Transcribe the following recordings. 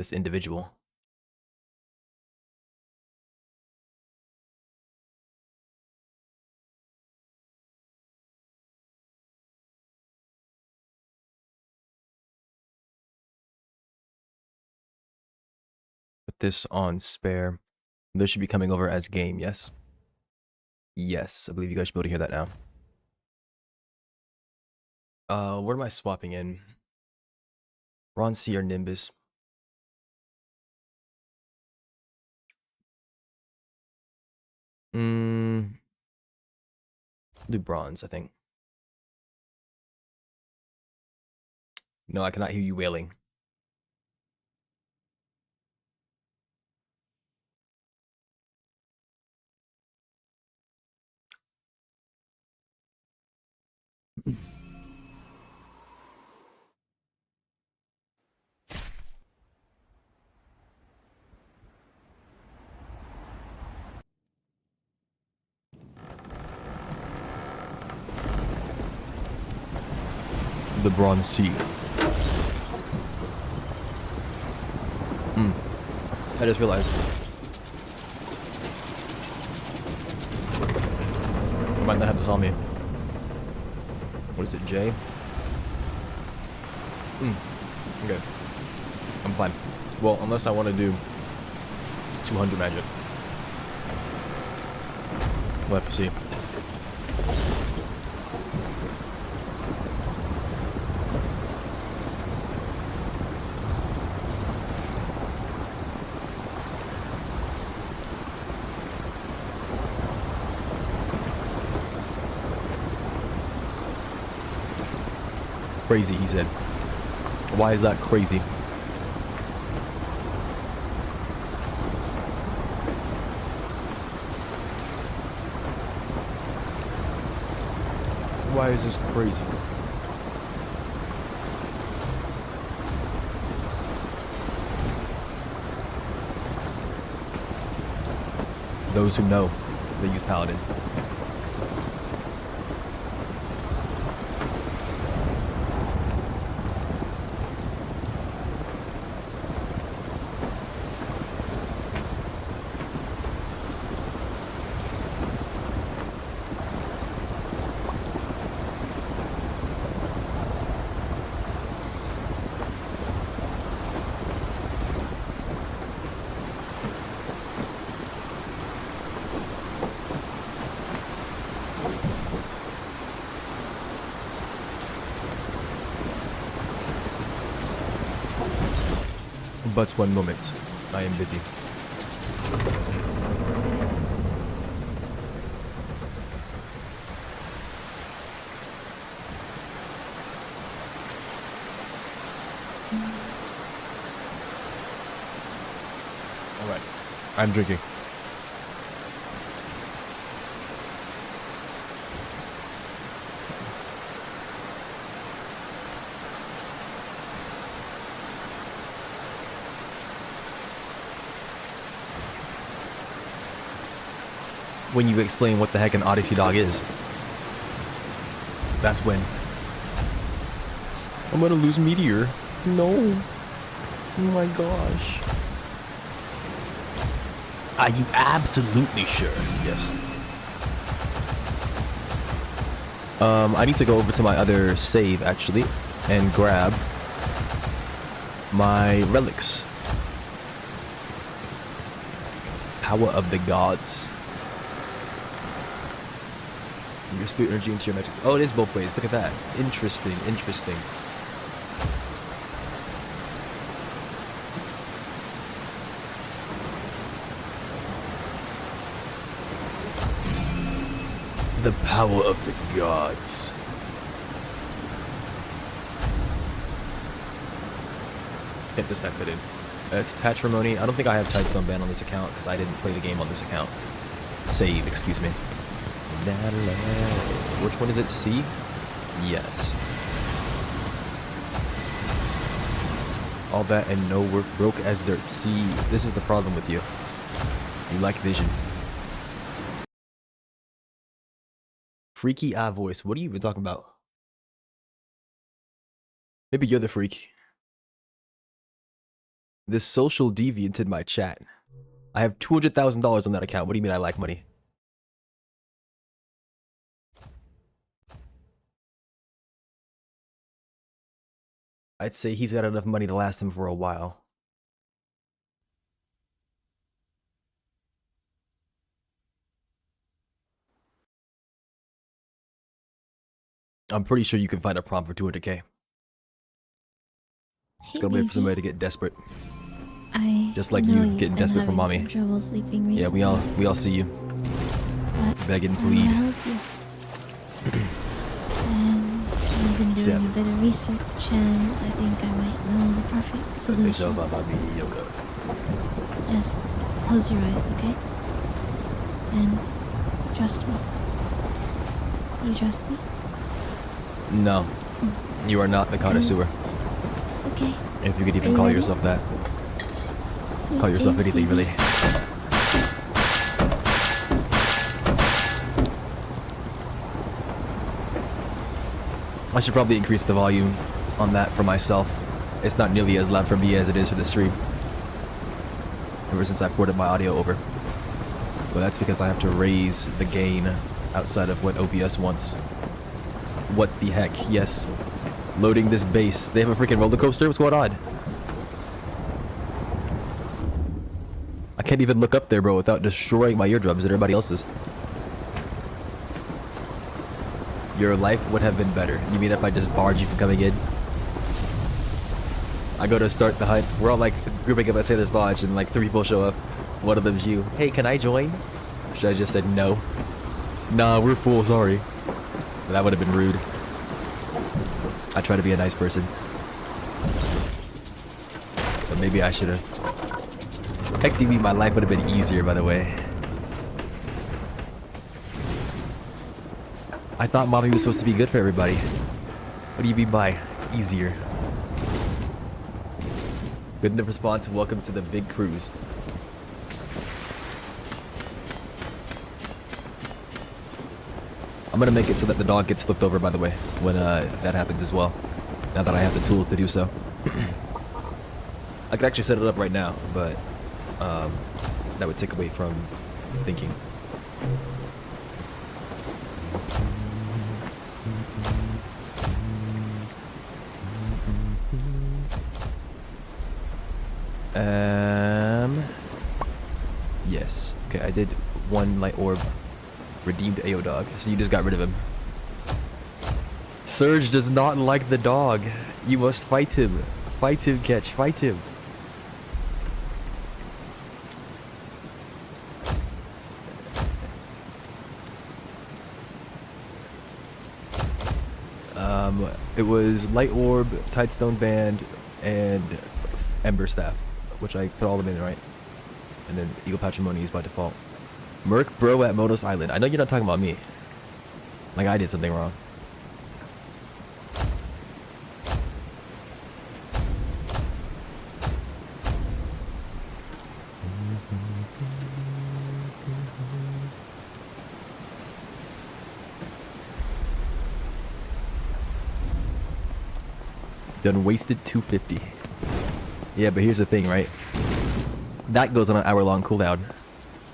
this individual. Put this on spare. This should be coming over as game, yes? Yes, I believe you guys should be able to hear that now. What am I swapping in? Ron C or Nimbus? Do bronze, I think. No, I cannot hear you wailing. The bronze C. I just realized. I might not have this on me. What is it, J? Okay. I'm fine. Well, unless I want to do 200 magic. We'll have to see. Crazy, he said. Why is that crazy? Why is this crazy? Those who know, they use Paladin. But one moment, I am busy. Alright, I'm drinking. When you explain what the heck an Odyssey dog is. That's when. I'm gonna lose Meteor. No. Oh my gosh. Are you absolutely sure? Yes. I need to go over to my other save, actually, and grab my relics. Power of the gods. Your spirit energy into your magic. Oh, it is both ways. Look at that. Interesting, interesting. The power of the gods. Hit this that fit in. It's Patrimony. I don't think I have Tidestone Ban on this account because I didn't play the game on this account. Save, excuse me. Which one is it? C? Yes. All that and no work, broke as dirt. See, this is the problem with you. You lack vision. Freaky eye voice. What are you even talking about? Maybe you're the freak. This social deviant in my chat. I have $200,000 on that account. What do you mean I lack money? I'd say he's got enough money to last him for a while. I'm pretty sure you can find a prom for 200K. Just gotta wait for somebody to get desperate. Just like you getting desperate for mommy. Yeah, we all see you. Beg and plead. I've been doing a bit of research, and I think I might know the perfect solution. Just close your eyes, okay? And trust me. You trust me? No, you are not the connoisseur. Okay. If you could even call yourself that. Call yourself anything, really. I should probably increase the volume on that for myself. It's not nearly as loud for me as it is for the stream. Ever since I ported my audio over. But that's because I have to raise the gain outside of what OBS wants. What the heck? Yes. Loading this base. They have a freaking roller coaster? What's going on? I can't even look up there, bro, without destroying my eardrums and everybody else's. Your life would have been better. You mean if I just barred you from coming in? I go to start the hunt. We're all like grouping up at Sailor's Lodge and like 3 people show up. One of them's you. Hey, can I join? Should I just said no? Nah, we're full, sorry. That would have been rude. I try to be a nice person. But maybe I should have. Heck, do you mean my life would have been easier, by the way? I thought mommy was supposed to be good for everybody. What do you mean by easier? Good enough response. Welcome to the big cruise. I'm gonna make it so that the dog gets flipped over, by the way, when that happens as well. Now that I have the tools to do so. I could actually set it up right now, but that would take away from thinking. Yes. Okay, I did 1 light orb. Redeemed AO dog. So you just got rid of him. Surge does not like the dog. You must fight him. Fight him, Catch. Fight him. It was light orb, tidestone band, and ember staff, which I put all of them in, right? And then eagle patrimony is by default. Merc bro at Monos Island. I know you're not talking about me. Like I did something wrong. Done wasted 250. Yeah, but here's the thing, right? That goes on an hour-long cooldown.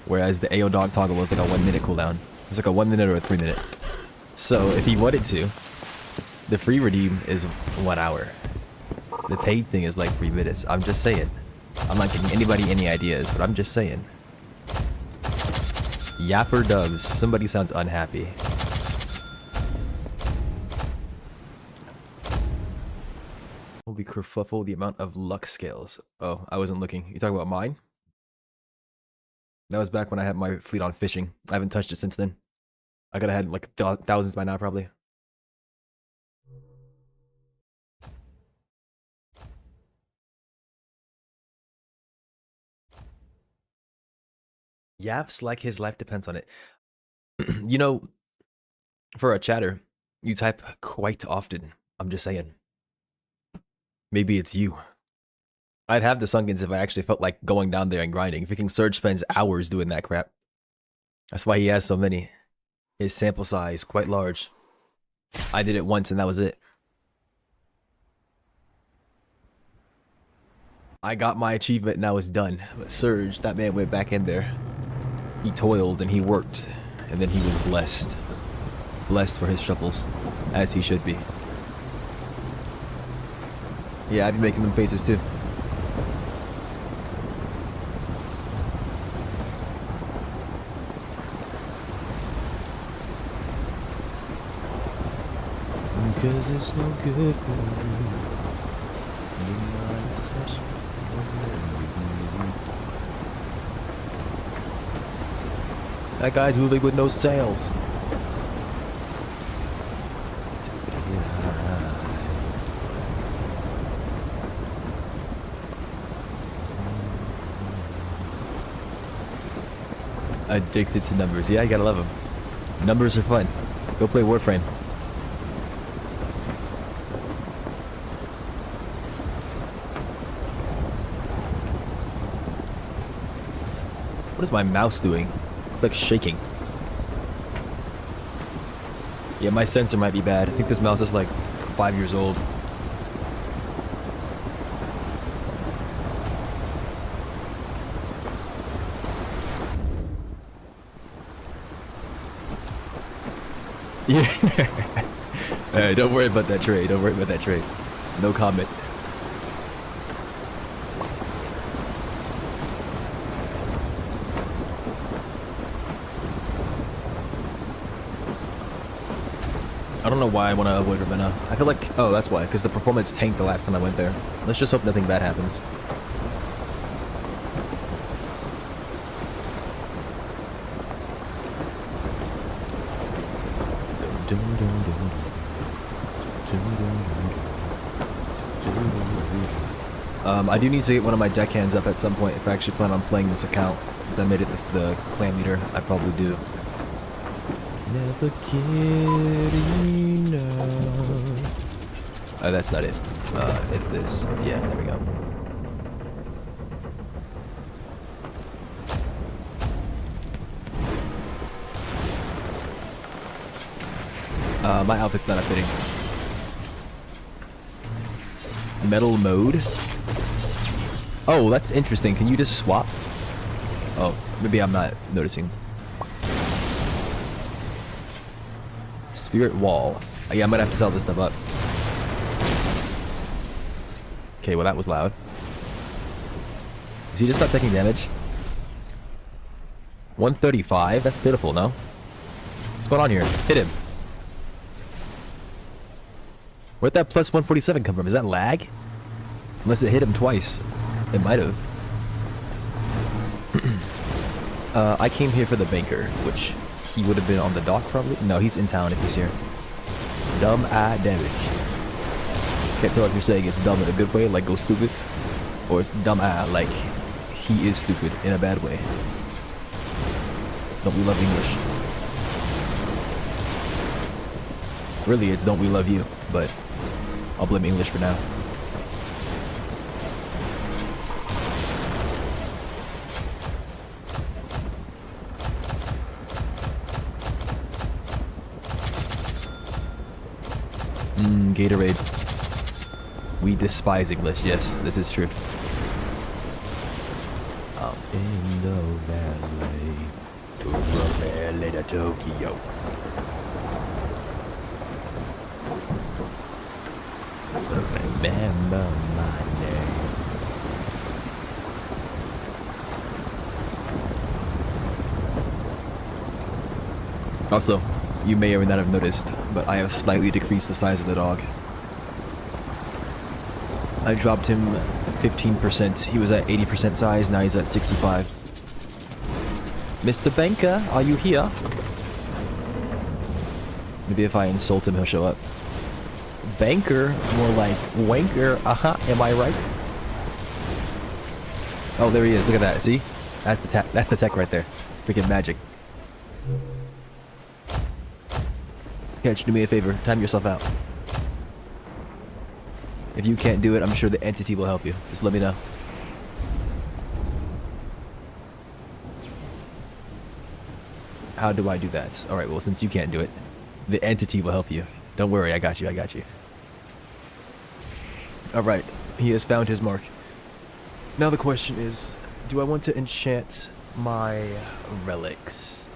Whereas the AO dog toggle was like a 1 minute cooldown. It's like a 1 minute or a 3 minute. So if he wanted to, the free redeem is 1 hour. The paid thing is like 3 minutes. I'm just saying. I'm not giving anybody any ideas, but I'm just saying. Yapper dubs. Somebody sounds unhappy. Holy kerfuffle, the amount of luck scales. Oh, I wasn't looking. You talking about mine? That was back when I had my fleet on fishing. I haven't touched it since then. I could have had like thousands by now, probably. Yaps like his life depends on it. You know, for a chatter, you type quite often. I'm just saying. Maybe it's you. I'd have the Sunkins if I actually felt like going down there and grinding. Freaking Surge spends hours doing that crap. That's why he has so many. His sample size quite large. I did it once and that was it. I got my achievement and I was done. But Surge, that man went back in there. He toiled and he worked. And then he was blessed. Blessed for his troubles. As he should be. Yeah, I'd be making them faces too. Cause it's no good for you. You're my obsession. That guy's moving with no sails. Addicted to numbers. Yeah, you gotta love them. Numbers are fun. Go play Warframe. What is my mouse doing? It's like shaking. Yeah, my sensor might be bad. I think this mouse is like 5 years old. Yeah. Alright, don't worry about that trade. Don't worry about that trade. No comment. I don't know why I want to avoid Ravenna. I feel like... Oh, that's why. Because the performance tanked the last time I went there. Let's just hope nothing bad happens. I do need to get one of my deckhands up at some point if I actually plan on playing this account. Since I made it the clan leader, I probably do. Never get enough. Oh, that's not it. It's this. Yeah, there we go. My outfit's not fitting. Metal mode? Oh, that's interesting. Can you just swap? Oh, maybe I'm not noticing. Spirit wall. Yeah, I might have to sell this stuff up. Okay, well that was loud. Is he just not taking damage? 135? That's pitiful, no? What's going on here? Hit him. Where'd that plus 147 come from? Is that lag? Unless it hit him twice. It might have. I came here for the banker, which he would have been on the dock probably. No, he's in town if he's here. Dumb eye damage. Can't tell if you're saying it's dumb in a good way, like go stupid, or it's dumb eye, like he is stupid in a bad way. Don't we love English? Really, it's don't we love you, but I'll blame English for now. Gatorade. We despise English. Yes, this is true. I'm in the valley, valley to Tokyo. Remember my name. Also, you may or may not have noticed, but I have slightly decreased the size of the dog. I dropped him 15%. He was at 80% size, now he's at 65. Mr. Banker, are you here? Maybe if I insult him, he'll show up. Banker? More like wanker. Am I right? Oh, there he is. Look at that. See? That's the tech right there. Freaking magic. Catch, do me a favor. Time yourself out. If you can't do it, I'm sure the entity will help you. Just let me know. How do I do that? Alright, well, since you can't do it, the entity will help you. Don't worry, I got you, I got you. Alright, he has found his mark. Now the question is, do I want to enchant my relics?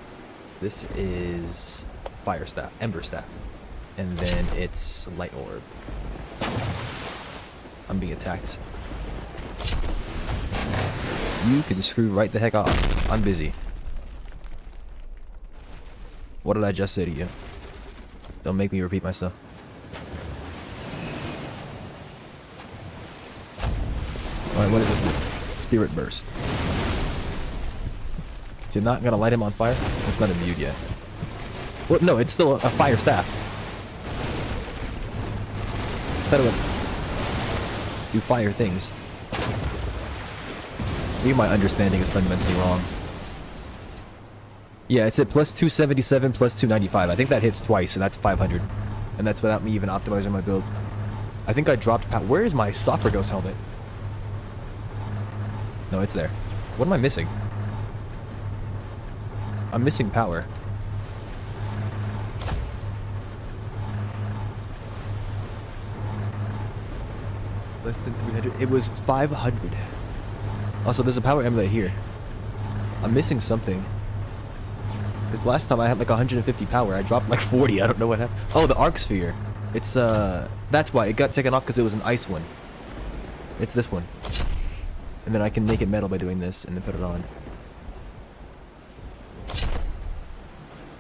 This is fire staff, ember staff, and then it's light orb. I'm being attacked. You can screw right the heck off. I'm busy. What did I just say to you? Don't make me repeat myself. Alright, what is this? Spirit burst. Is it not gonna light him on fire? It's not imbued yet. Well, no, it's still a fire staff. That would do fire things. Maybe my understanding is fundamentally wrong. Yeah, it's at plus 277, plus 295. I think that hits twice, so that's 500. And that's without me even optimizing my build. I think I dropped where is my Sophregos helmet? No, it's there. What am I missing? I'm missing power. Less than 300. It was 500. Also, there's a power emblem here. I'm missing something. This last time I had like 150 power. I dropped like 40. I don't know what happened. Oh, the arc sphere. It's that's why it got taken off, because it was an ice one. It's this one. And then I can make it metal by doing this and then put it on.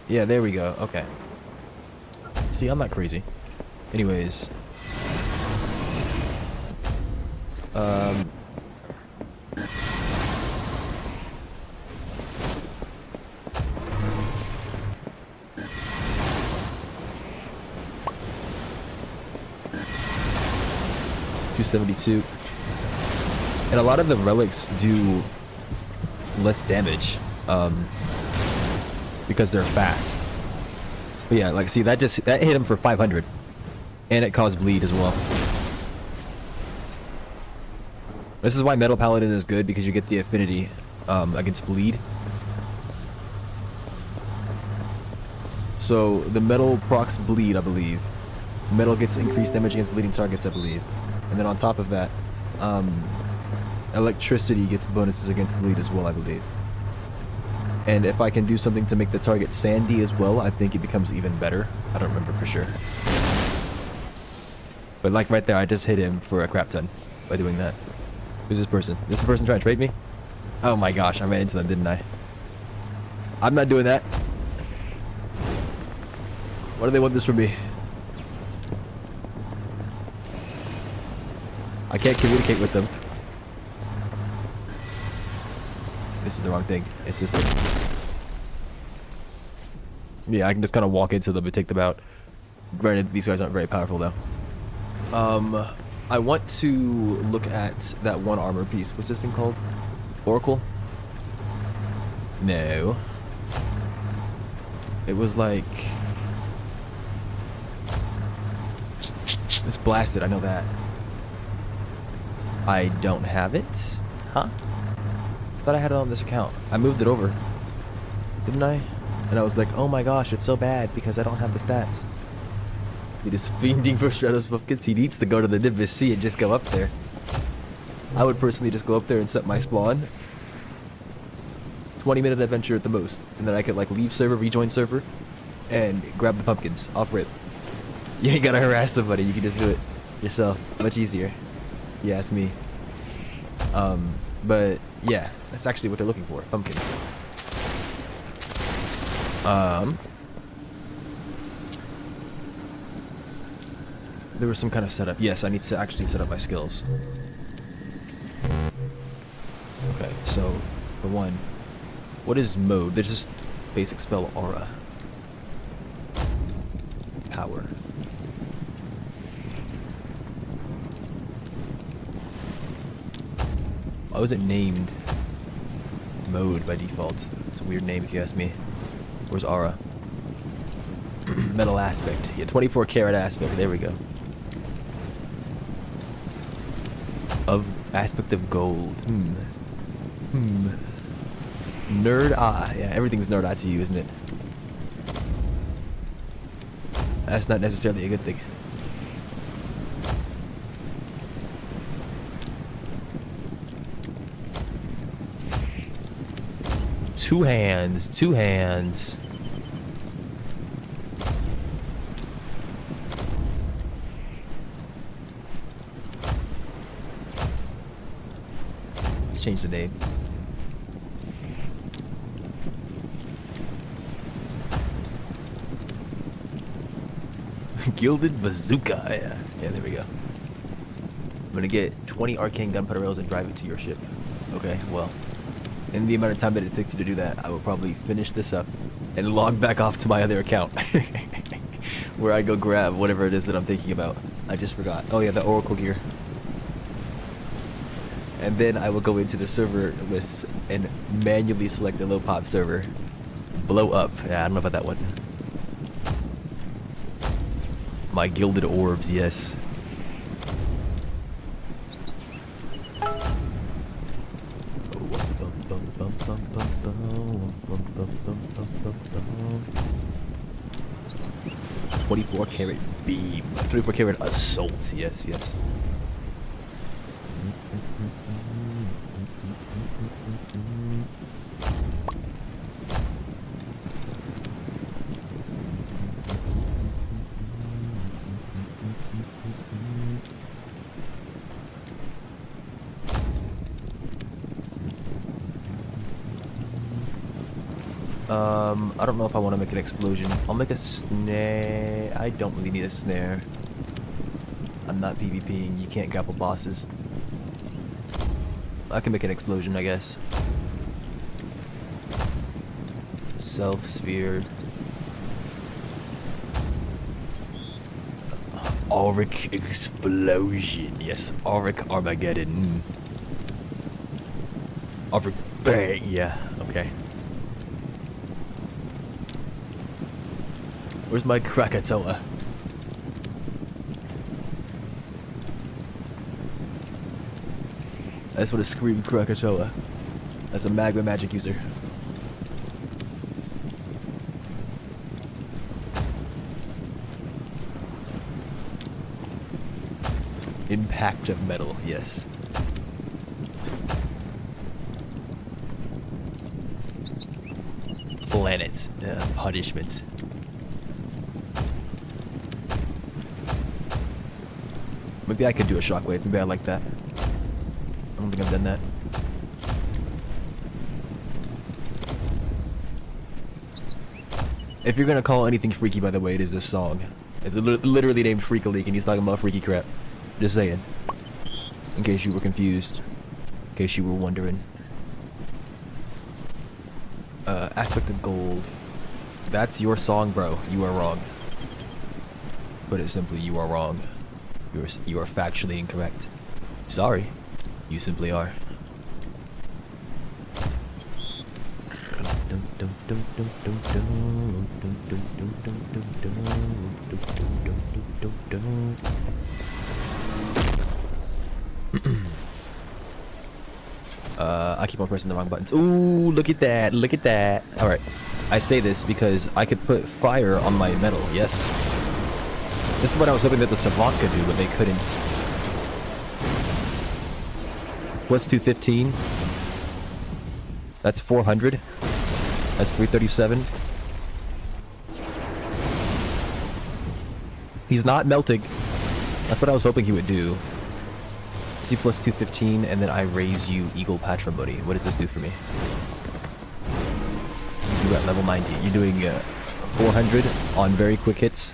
Yeah, there we go. Okay. See, I'm not crazy. Anyways. 272. And a lot of the relics do less damage because they're fast. But yeah, like see that hit him for 500, and it caused bleed as well. This is why Metal Paladin is good, because you get the affinity against bleed. So the metal procs bleed, I believe. Metal gets increased damage against bleeding targets, I believe. And then on top of that, electricity gets bonuses against bleed as well, I believe. And if I can do something to make the target sandy as well, I think it becomes even better. I don't remember for sure. But like right there, I just hit him for a crap ton by doing that. Who's this person? Is this the person trying to trade me? Oh my gosh, I ran into them, didn't I? I'm not doing that. Why do they want this from me? I can't communicate with them. This is the wrong thing. It's this thing. Yeah, I can just kind of walk into them and take them out. Granted, these guys aren't very powerful though. I want to look at that one armor piece. What's this thing called? Oracle? No. It was like... It's blasted, I know that. I don't have it? Huh? Thought I had it on this account. I moved it over. Didn't I? And I was like, oh my gosh, it's so bad because I don't have the stats. He is fiending for Stratos Pumpkins. He needs to go to the Nimbus Sea and just go up there. I would personally just go up there and set my spawn. 20-minute adventure at the most. And then I could like leave server, rejoin server, and grab the pumpkins off rip. You ain't gotta harass somebody, you can just do it yourself. Much easier. Yeah, it's me. But yeah, that's actually what they're looking for, pumpkins. There was some kind of setup. Yes, I need to actually set up my skills. Okay, so for one, what is mode? There's just basic spell aura. Power. Why was it named mode by default? It's a weird name if you ask me. Where's aura? Metal aspect. Yeah, 24 karat aspect. There we go. Of aspect of gold. Nerd eye. Yeah, everything's nerd eye to you, isn't it? That's not necessarily a good thing. Two hands, two hands. Let's change the name. Gilded Bazooka. Yeah, there we go. I'm gonna get 20 arcane gunpowder rails and drive it to your ship. Okay, well, in the amount of time that it takes you to do that, I will probably finish this up and log back off to my other account where I go grab whatever it is that I'm thinking about. I just forgot. Oh yeah, the Oracle gear. And then I will go into the server list and manually select the low pop server. Blow up. Yeah, I don't know about that one. My gilded orbs, yes. $24 karat beam. 24 karat assault. Yes, yes. I don't know if I want to make an explosion. I'll make a snare. I don't really need a snare. I'm not PvPing. You can't grapple bosses. I can make an explosion, I guess. Self sphere. Auric explosion. Yes, Auric Armageddon. Auric bang. Yeah. Okay. Where's my Krakatoa? I just want to scream Krakatoa as a magma magic user. Impact of metal, yes. Planet, punishment. Maybe I could do a shockwave. Maybe I like that. I don't think I've done that. If you're gonna call anything freaky, by the way, it is this song. It's literally named Freak a Leak, and he's talking about freaky crap. Just saying. In case you were confused. In case you were wondering. Aspect of Gold. That's your song, bro. You are wrong. Put it simply, you are wrong. You are factually incorrect. Sorry. You simply are. I keep on pressing the wrong buttons. Ooh, look at that. Look at that. Alright. I say this because I could put fire on my metal, yes. This is what I was hoping that the Savant could do, but they couldn't. What's 215? That's 400. That's 337. He's not melting. That's what I was hoping he would do. C plus 215, and then I raise you Eagle Patrimony. What does this do for me? You're at level 90. You're doing 400 on very quick hits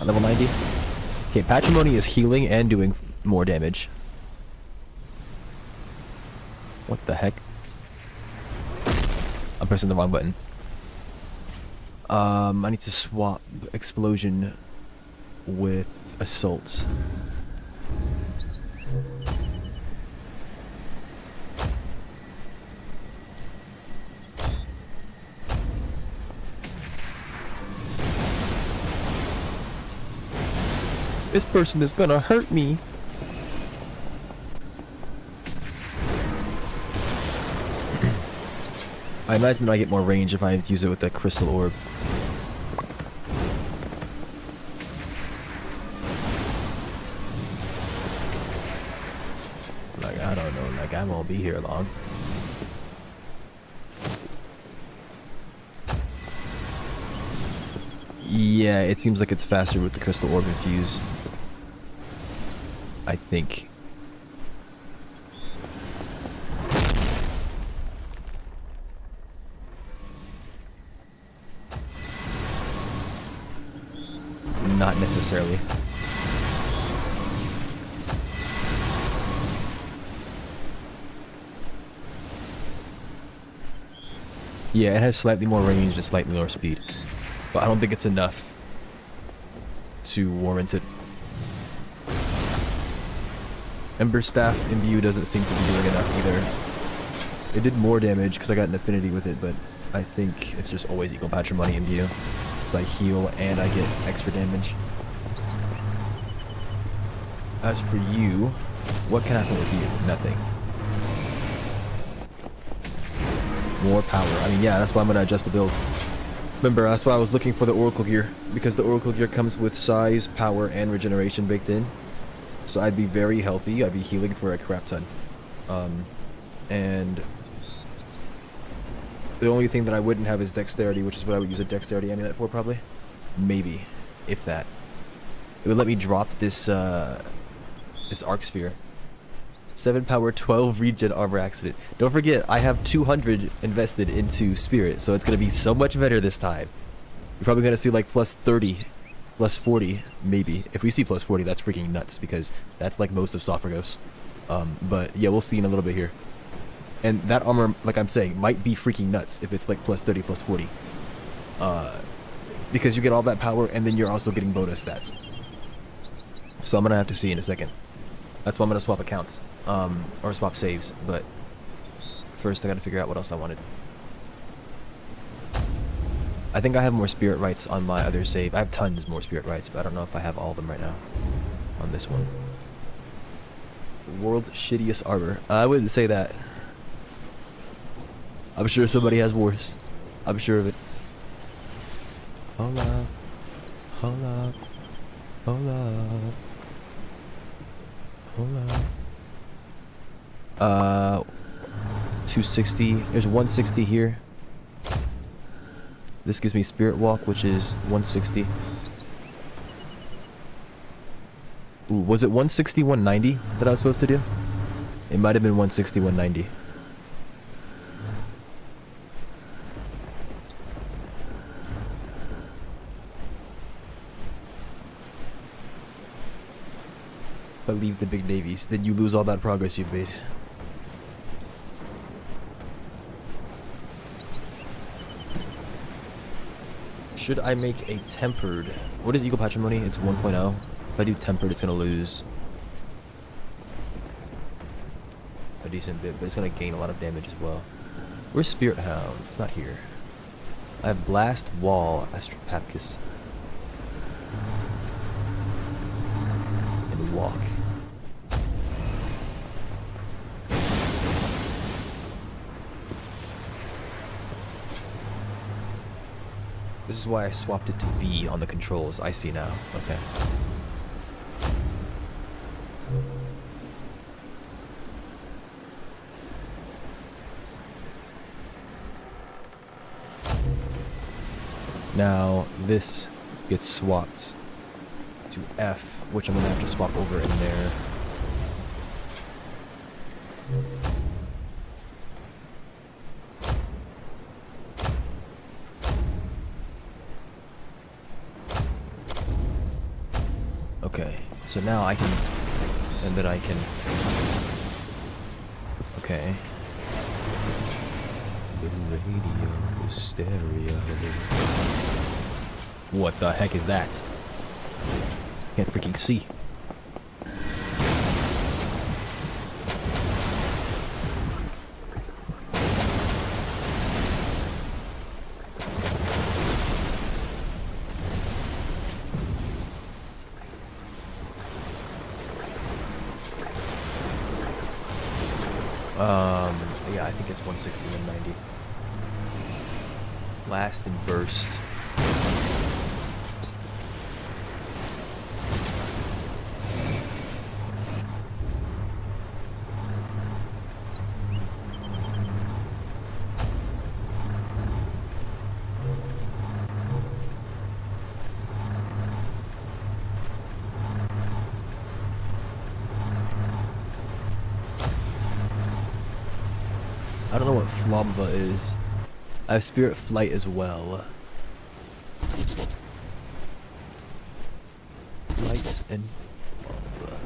at level 90. Okay, Patrimony is healing and doing more damage. What the heck? I'm pressing the wrong button. I need to swap Explosion with Assault. This person is gonna hurt me. I imagine I get more range if I infuse it with that crystal orb. Like, I don't know, like I won't be here long. Yeah, it seems like it's faster with the crystal orb infused. I think. Not necessarily. Yeah, it has slightly more range and slightly more speed. But I don't think it's enough to warrant it. Ember Staff Imbue doesn't seem to be doing enough either. It did more damage because I got an affinity with it, but I think it's just always equal patrimony Imbue. Because I heal and I get extra damage. As for you, what can happen with you? Nothing. More power. I mean, yeah, that's why I'm going to adjust the build. Remember, that's why I was looking for the Oracle Gear. Because the Oracle Gear comes with size, power, and regeneration baked in. So I'd be very healthy. I'd be healing for a crap ton. And the only thing that I wouldn't have is dexterity, which is what I would use a dexterity amulet for, probably. Maybe, if that. It would let me drop this this arc sphere. 7 power, 12 regen armor accident. Don't forget, I have 200 invested into spirit, so it's gonna be so much better this time. You're probably gonna see like plus 30, plus 40, maybe. If we see plus 40, that's freaking nuts, because that's like most of Sophragos. But yeah, we'll see in a little bit here. And that armor, like I'm saying, might be freaking nuts if it's like plus 30, plus 40. Because you get all that power, and then you're also getting bonus stats. So I'm gonna have to see in a second. That's why I'm gonna swap accounts. Or swap saves, but first I gotta figure out what else I wanted. I think I have more spirit rights on my other save. I have tons more spirit rights, but I don't know if I have all of them right now on this one. World's shittiest armor. I wouldn't say that. I'm sure somebody has worse. I'm sure of it. Hold up. Hold up. Hold up. Hold up. 260. There's 160 here. This gives me Spirit Walk, which is 160. Ooh, was it 160, 190 that I was supposed to do? It might have been 160, 190. But leave the big navies, then you lose all that progress you've made. Should I make a tempered? What is equal patrimony? It's 1.0. If I do tempered, it's gonna lose a decent bit, but it's gonna gain a lot of damage as well. Where's Spirit Hound? It's not here. I have Blast, Wall, Astropapcus, and Walk. This is why I swapped it to V on the controls. I see now. Okay. Now this gets swapped to F, which I'm gonna have to swap over in there. Okay, so now I can, and then I can, okay. The radio stereo. What the heck is that? Can't freaking see. Yeah, I think it's 160 and 90. Blast and burst. I don't know what Flomba is. I have Spirit Flight as well. Flights and Flomba.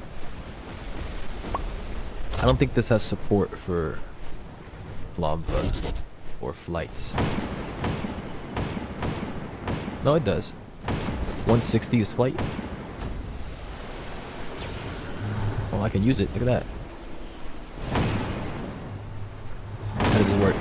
I don't think this has support for Flomba or flights. No, it does. 160 is flight. Oh, I can use it. Look at that. How does it work?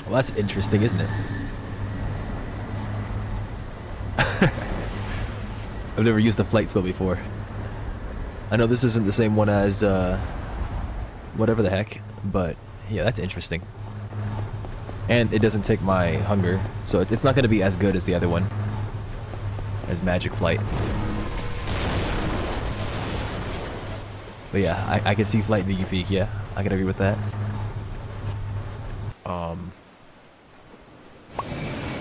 Well, that's interesting, isn't it? I've never used a flight spell before. I know this isn't the same one as, whatever the heck, but yeah, that's interesting. And it doesn't take my hunger, so it's not going to be as good as the other one. As Magic Flight. But yeah, I can see flight being unique, yeah. I can agree with that.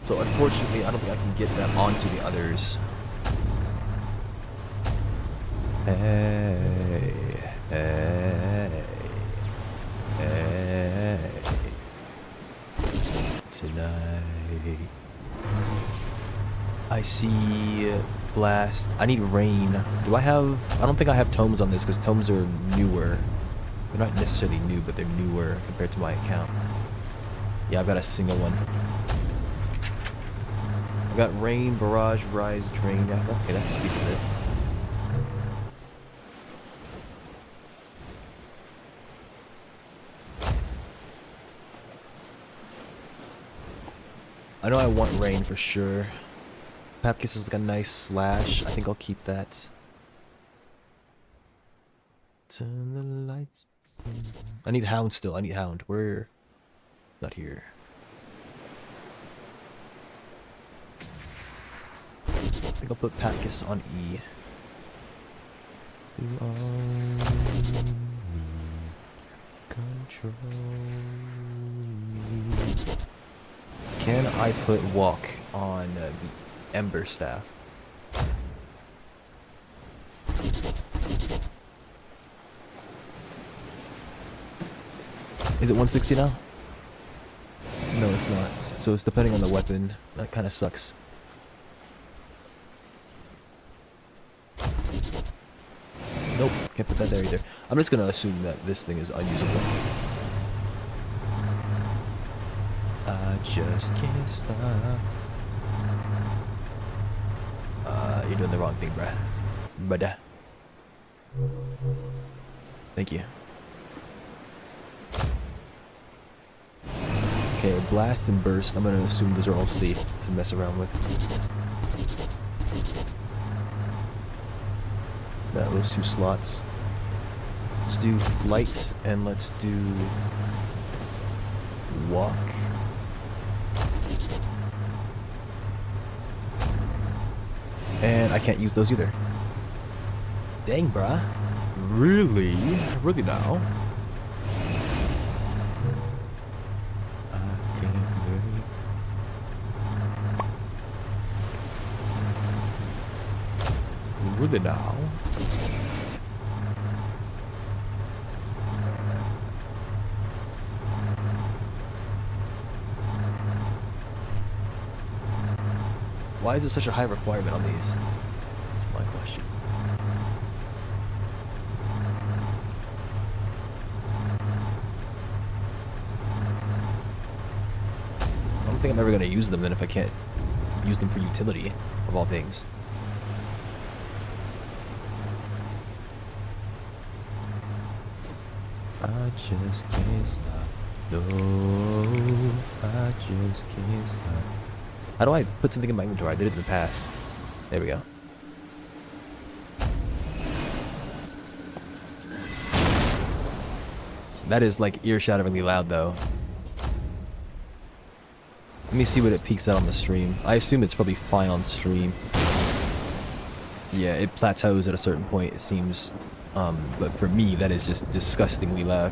So unfortunately, I don't think I can get that onto the others. Hey, hey, hey. Tonight. I see blast. I need rain. Do I have... I don't think I have tomes on this because tomes are newer. They're not necessarily new, but they're newer compared to my account. Yeah, I've got a single one. I've got rain, barrage, rise, drain. Yeah, okay, that's decent. I know I want rain for sure. Papkiss is like a nice slash. I think I'll keep that. Turn the lights. I need hound still. I need hound. Where? Not here. I think I'll put Papkiss on E. You only control me. Can I put walk on the Ember Staff? Is it 160 now? No, it's not. So it's depending on the weapon. That kind of sucks. Nope, can't put that there either. I'm just gonna assume that this thing is unusable. I just can't stop. You're doing the wrong thing, bruh. But thank you. Okay, blast and burst. I'm gonna assume those are all safe to mess around with. Those two slots. Let's do flights and let's do walk. And I can't use those either. Dang, bruh. Really? Really now? I can't really... Really now? Why is it such a high requirement on these? That's my question. I don't think I'm ever going to use them then if I can't use them for utility, of all things. I just can't stop. No, I just can't stop. How do I put something in my inventory? I did it in the past. There we go. That is like ear-shatteringly loud though. Let me see what it peaks out on the stream. I assume it's probably fine on stream. Yeah, it plateaus at a certain point, it seems, But for me, that is just disgustingly loud.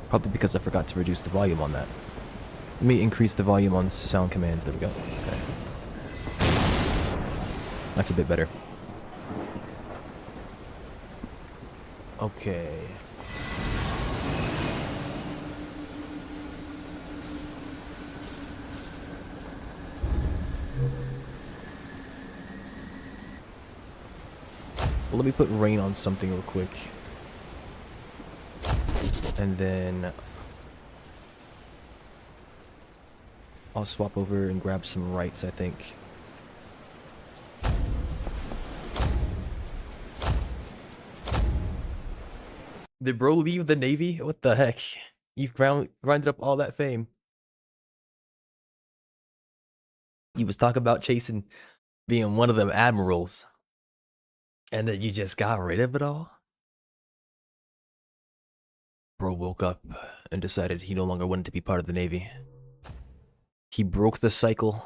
Probably because I forgot to reduce the volume on that. Let me increase the volume on sound commands. There we go. Okay. That's a bit better. Okay. Well, let me put rain on something real quick. And then I'll swap over and grab some rights, I think. Did bro leave the Navy? What the heck? You've grinded up all that fame. He was talking about chasing being one of them admirals. And then you just got rid of it all? Bro woke up and decided he no longer wanted to be part of the Navy. He broke the cycle.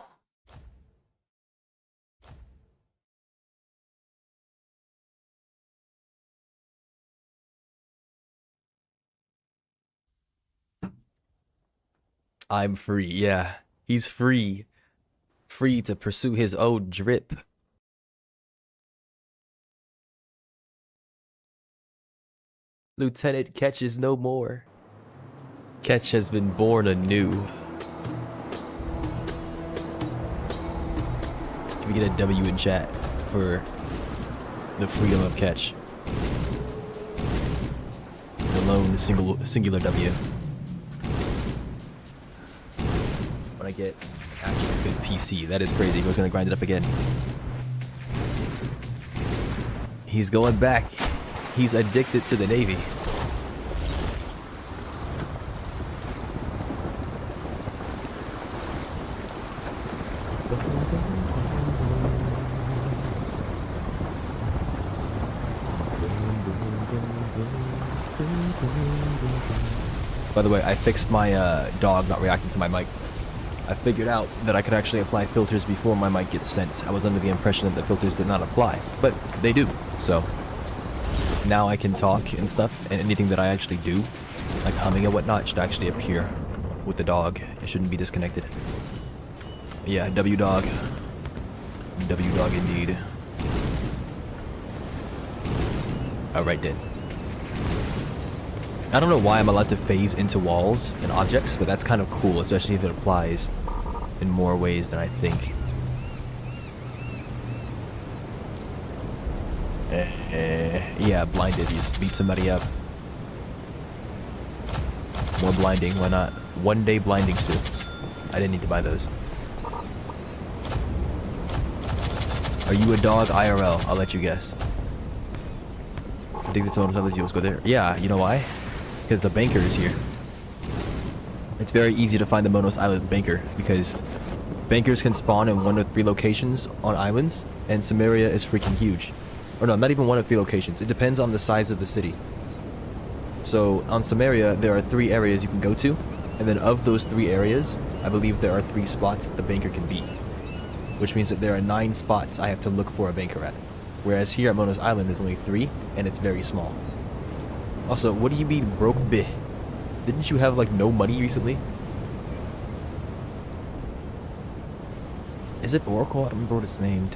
I'm free, yeah. He's free. Free to pursue his own drip. Lieutenant Ketch is no more. Ketch has been born anew. Can we get a W in chat for the freedom of Ketch? The lone singular W. When I get actually good PC, that is crazy. He was gonna grind it up again. He's going back. He's addicted to the Navy. By the way, I fixed my dog not reacting to my mic. I figured out that I could actually apply filters before my mic gets sent. I was under the impression that the filters did not apply, but they do. So now I can talk and stuff, and anything that I actually do, like humming and whatnot, should actually appear with the dog. It shouldn't be disconnected. Yeah, W dog. W dog indeed. Alright then. I don't know why I'm allowed to phase into walls and objects, but that's kind of cool, especially if it applies in more ways than I think. Yeah, blinded. You just beat somebody up. More blinding, why not? 1 day blinding suit. I didn't need to buy those. Are you a dog IRL? I'll let you guess. I think the total let's go there. Yeah, you know why? Because the banker is here. It's very easy to find the Monos Island banker because bankers can spawn in 1 of 3 locations on islands, and Samaria is freaking huge. Or no, not even 1 of 3 locations. It depends on the size of the city. So on Samaria, there are 3 areas you can go to, and then of those 3 areas, I believe there are 3 spots that the banker can be. Which means that there are 9 spots I have to look for a banker at. Whereas here at Monos Island, there's only 3, and it's very small. Also, what do you mean broke bih? Didn't you have like no money recently? Is it Oracle? I don't remember what it's named.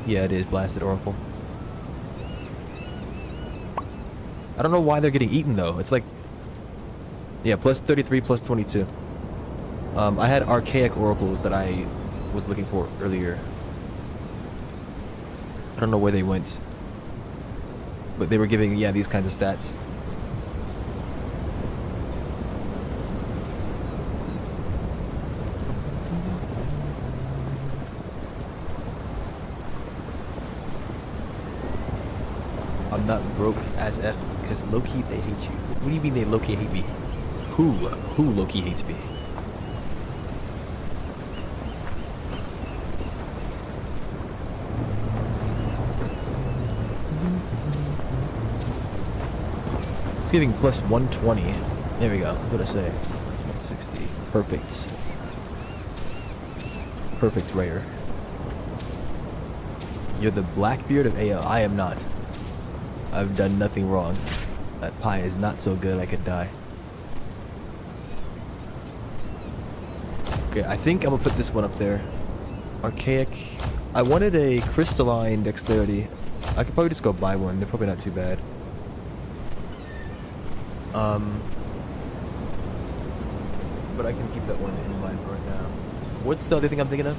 Yeah, it is Blasted Oracle. I don't know why they're getting eaten though. It's like, yeah, plus 33, plus 22. I had Archaic Oracles that I was looking for earlier. I don't know where they went. But they were giving, yeah, these kinds of stats. I'm not broke as F, because low-key they hate you. What do you mean they low-key hate me? Who low-key hates me? It's giving plus 120. There we go. What did I say? That's 160. 60. Perfect. Perfect rare. You're the Blackbeard of AO. I am not. I've done nothing wrong. That pie is not so good I could die. Okay, I think I'm gonna put this one up there. Archaic. I wanted a crystalline dexterity. I could probably just go buy one. They're probably not too bad. But I can keep that one in mind for right now. What's the other thing I'm thinking of?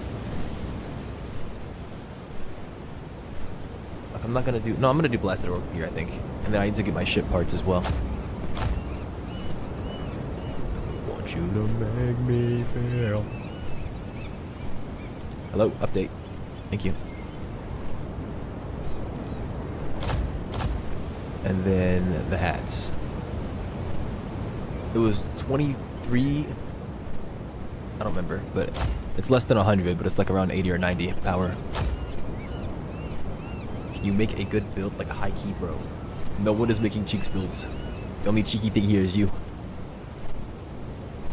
Like, I'm not gonna do. No, I'm gonna do blasted orc here, I think. And then I need to get my ship parts as well. Want you to make me feel. Hello, update. Thank you. And then the hats. It was 23. I don't remember, but it's less than 100, but it's like around 80 or 90 power. Can you make a good build like a high key, bro? No one is making cheeks builds. The only cheeky thing here is you.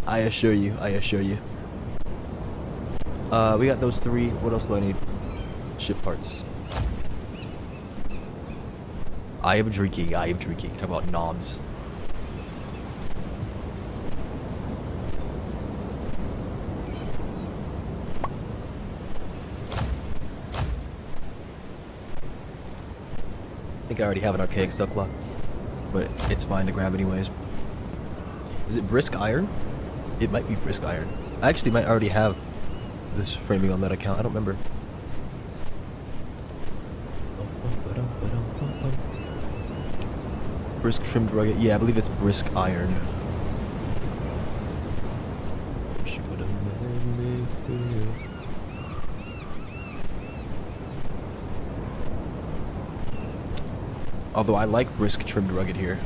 I assure you, I assure you. We got those 3. What else do I need? Ship parts. I am drinking, I am drinking. Talk about noms. I think I already have an archaic sucklock, but it's fine to grab anyways. Is it brisk iron? It might be brisk iron. I actually might already have this framing on that account. I don't remember. Brisk trimmed rugged. Yeah, I believe it's brisk iron. Although I like brisk trimmed rugged here.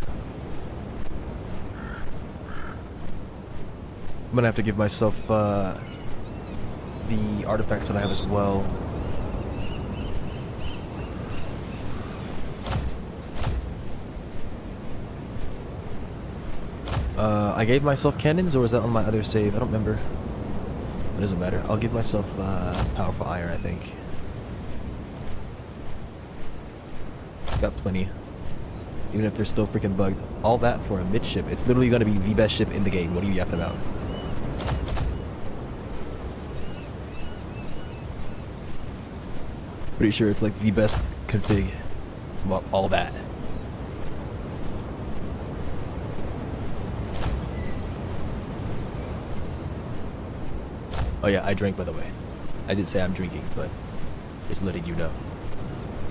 I'm gonna have to give myself the artifacts that I have as well. I gave myself cannons, or was that on my other save? I don't remember. It doesn't matter. I'll give myself powerful iron, I think. Got plenty. Even if they're still freaking bugged. All that for a mid-ship. It's literally going to be the best ship in the game. What are you yapping about? Pretty sure it's like the best config. About all that. Oh yeah, I drank, by the way. I did say I'm drinking, but just letting you know.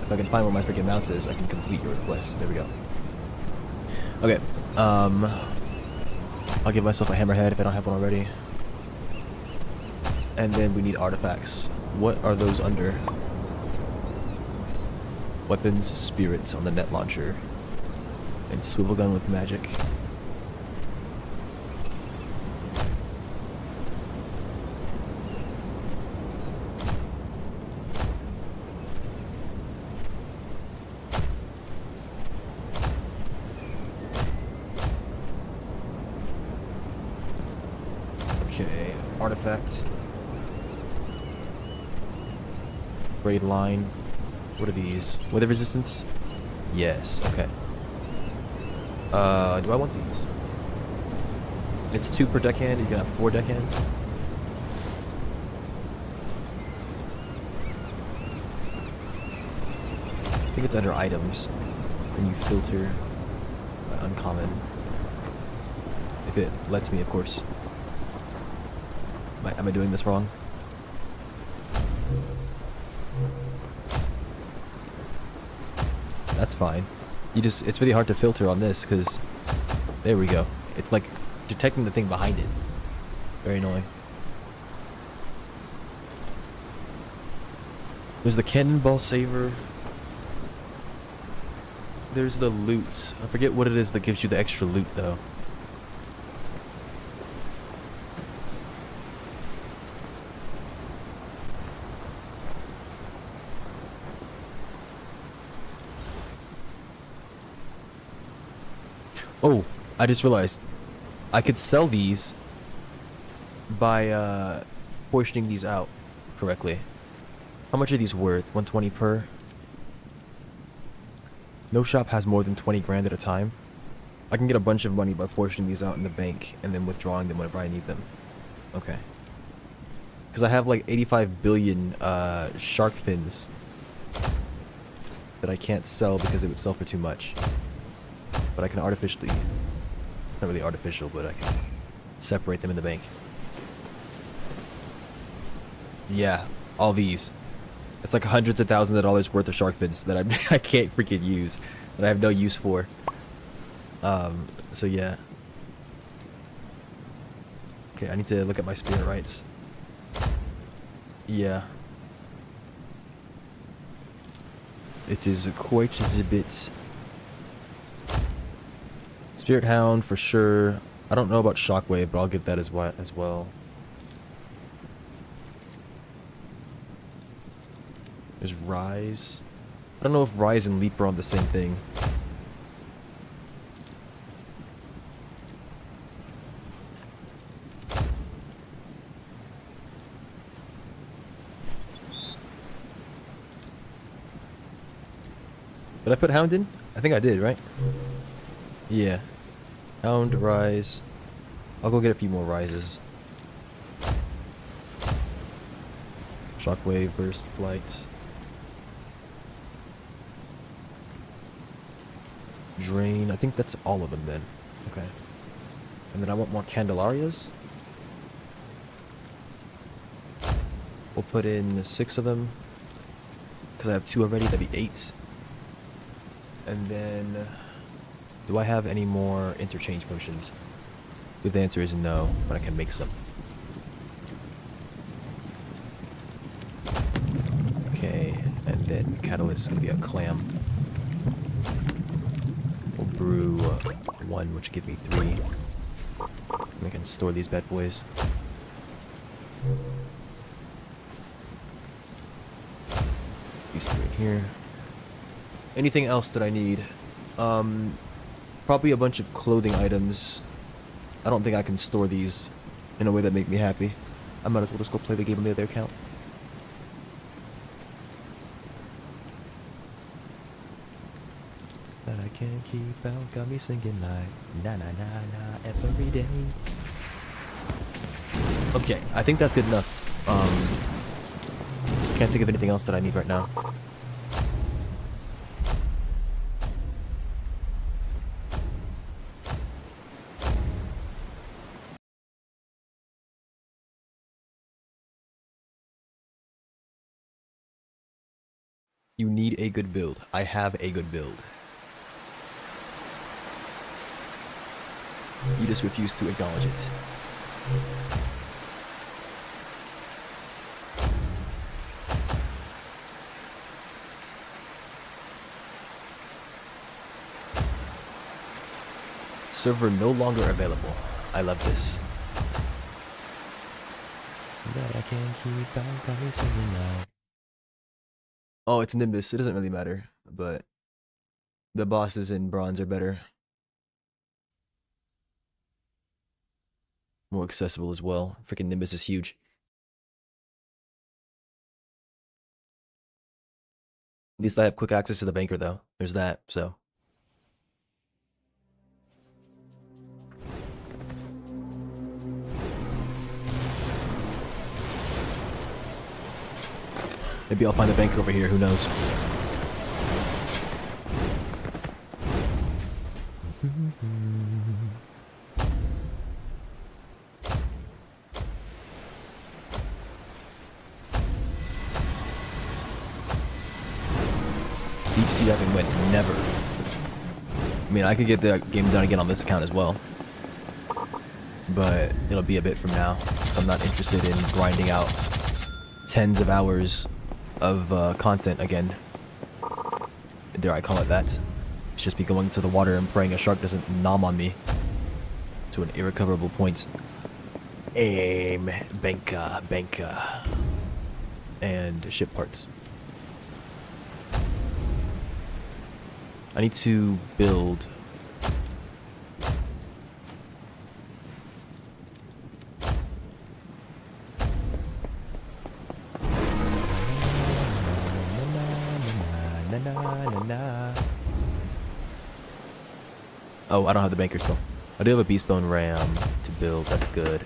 If I can find where my freaking mouse is, I can complete your request. There we go. Okay, I'll give myself a hammerhead if I don't have one already. And then we need artifacts. What are those under? Weapons, spirits on the net launcher. And swivel gun with magic. Okay, artifact. Braid line. What are these? Weather resistance? Yes, okay. Do I want these? It's 2 per deckhand, you can have 4 deckhands. I think it's under items. And you filter by uncommon. If it lets me, of course. Am I doing this wrong? That's fine. It's really hard to filter on this, because there we go. It's like detecting the thing behind it. Very annoying. There's the cannonball saver. There's the loot. I forget what it is that gives you the extra loot, though. Oh, I just realized I could sell these by portioning these out correctly. How much are these worth? 120 per? No shop has more than 20 grand at a time. I can get a bunch of money by portioning these out in the bank and then withdrawing them whenever I need them. Okay. Because I have like 85 billion shark fins that I can't sell because it would sell for too much. But I can artificially... It's not really artificial, but I can separate them in the bank. Yeah, all these. It's like hundreds of thousands of dollars worth of shark fins that I can't freaking use. That I have no use for. So yeah. Okay, I need to look at my spirit rights. Yeah. It is quite a bit. Spirit Hound for sure. I don't know about Shockwave, but I'll get that as well. There's Rise. I don't know if Rise and Leap are on the same thing. Did I put Hound in? I think I did, right? Yeah. Hound, Rise. I'll go get a few more Rises. Shockwave, Burst, Flight. Drain. I think that's all of them then. Okay. And then I want more Candelarias. We'll put in 6 of them. Because I have 2 already, that'd be 8. And then... Do I have any more interchange potions? If the answer is no, but I can make some. Okay, and then Catalyst is going to be a clam. We'll brew 1, which will give me 3. And I can store these bad boys. These 3 in here. Anything else that I need? Probably a bunch of clothing items. I don't think I can store these in a way that make me happy. I might as well just go play the game on the other account. That I can't keep out, got me singing like na na na na every day. Okay, I think that's good enough. Can't think of anything else that I need right now. You need a good build. I have a good build. You just refuse to acknowledge it. Server no longer available. I love this. That I can't keep out, got me singing now. Oh, it's Nimbus. It doesn't really matter, but the bosses in bronze are better. More accessible as well. Freaking Nimbus is huge. At least I have quick access to the banker, though. There's that, so. Maybe I'll find the banker over here, who knows. Deep sea diving went never. I mean, I could get the game done again on this account as well. But it'll be a bit from now. So I'm not interested in grinding out tens of hours of content again. Dare I call it that. It's just be going to the water and praying a shark doesn't nom on me to an irrecoverable point. Aim, banka, and ship parts. I need to build na na na. Oh, I don't have the banker still. I do have a beast bone ram to build. That's good.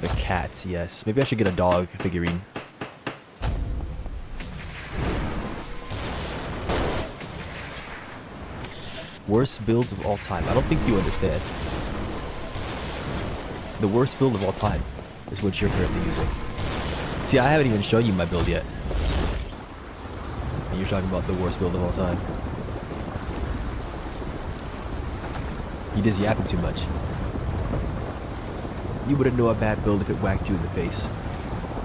The cats, yes. Maybe I should get a dog figurine. Worst builds of all time. I don't think you understand. The worst build of all time is what you're currently using. See, I haven't even shown you my build yet. And you're talking about the worst build of all time. You just yapping too much. You wouldn't know a bad build if it whacked you in the face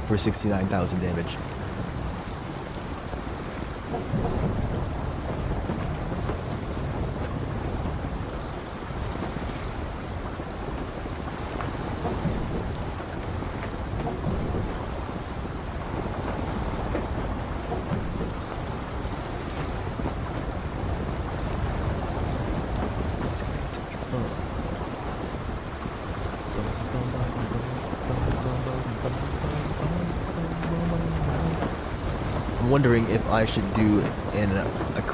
for 69,000 damage. I'm wondering if I should do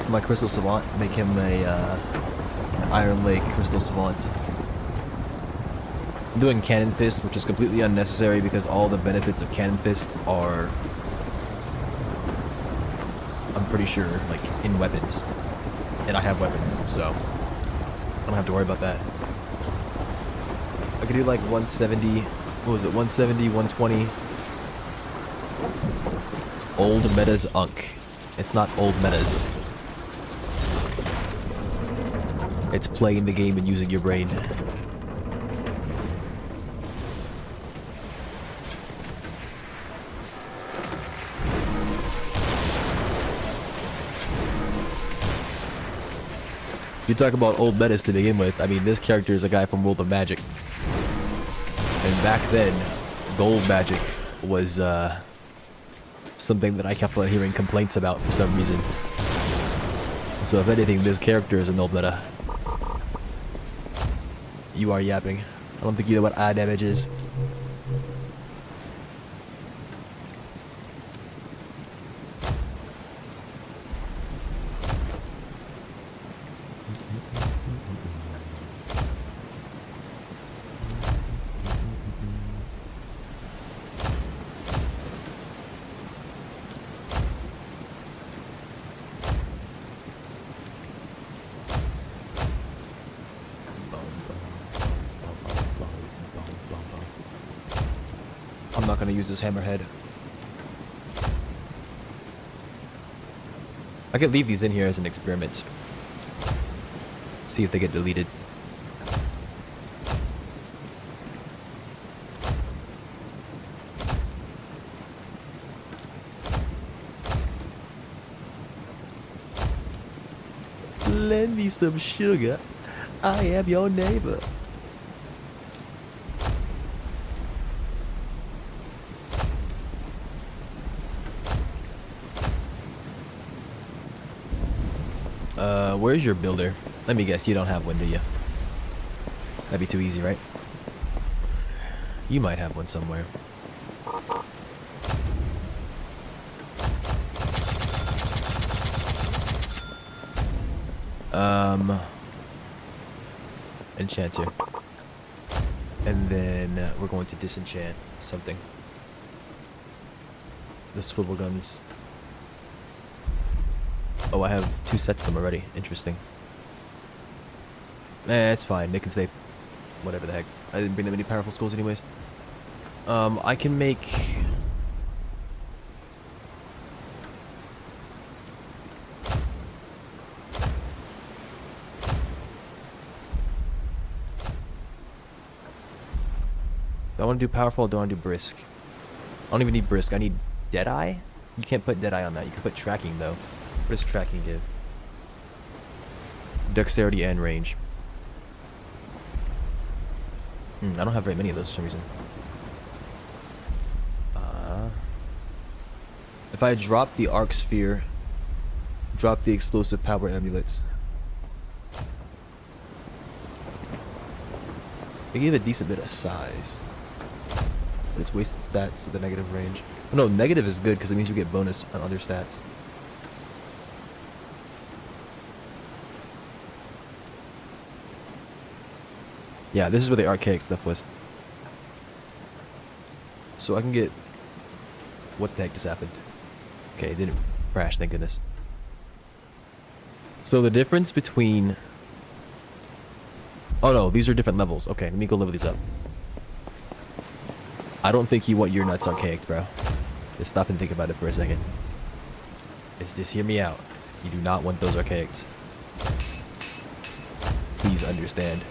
my Crystal Savant, make him an Iron Lake Crystal Savant. I'm doing Cannon Fist, which is completely unnecessary because all the benefits of Cannon Fist are, I'm pretty sure, like, in weapons. And I have weapons, so I don't have to worry about that. I could do like 170, what was it, 170, 120. Old metas unk. It's not old metas. It's playing the game and using your brain. You talk about old metas to begin with. I mean, this character is a guy from World of Magic. And back then, gold magic was something that I kept on hearing complaints about for some reason. So if anything, this character is an old meta. You are yapping. I don't think you know what eye damage is. I'm not gonna use this hammerhead. I could leave these in here as an experiment. See if they get deleted. Lend me some sugar. I am your neighbor. Where's your builder? Let me guess, you don't have one, do you? That'd be too easy, right? You might have one somewhere. Enchanter. And then we're going to disenchant something. The swivel guns. Oh, I have 2 sets of them already. Interesting. It's fine. They can stay. Whatever the heck. I didn't bring them any powerful skulls anyways. I can make... Do I want to do powerful or do I want to do brisk? I don't even need brisk. I need Deadeye? You can't put Deadeye on that. You can put tracking though. What does tracking give? Dexterity and range. I don't have very many of those for some reason. If I drop the arc sphere, drop the explosive power amulets. They give a decent bit of size. But it's wasted stats with a negative range. Oh, no, negative is good because it means you get bonus on other stats. Yeah, this is where the archaic stuff was. So I can get... What the heck just happened? Okay, it didn't crash, thank goodness. So the difference between... Oh no, these are different levels. Okay, let me go level these up. I don't think you want your nuts archaic, bro. Just stop and think about it for a second. Just hear me out. You do not want those archaics. Please understand.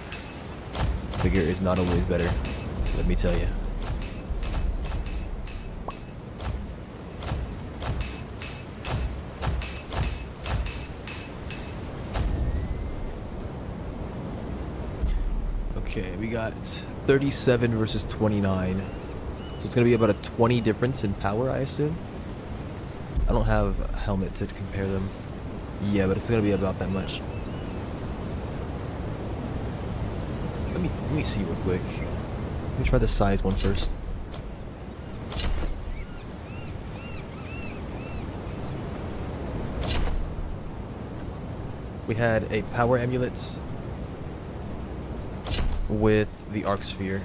Bigger is not always better. Let me tell you. Okay, we got 37 versus 29. So it's going to be about a 20 difference in power, I assume. I don't have a helmet to compare them. Yeah, but it's going to be about that much. Let me see real quick. Let me try the size one first. We had a power amulet with the arc sphere.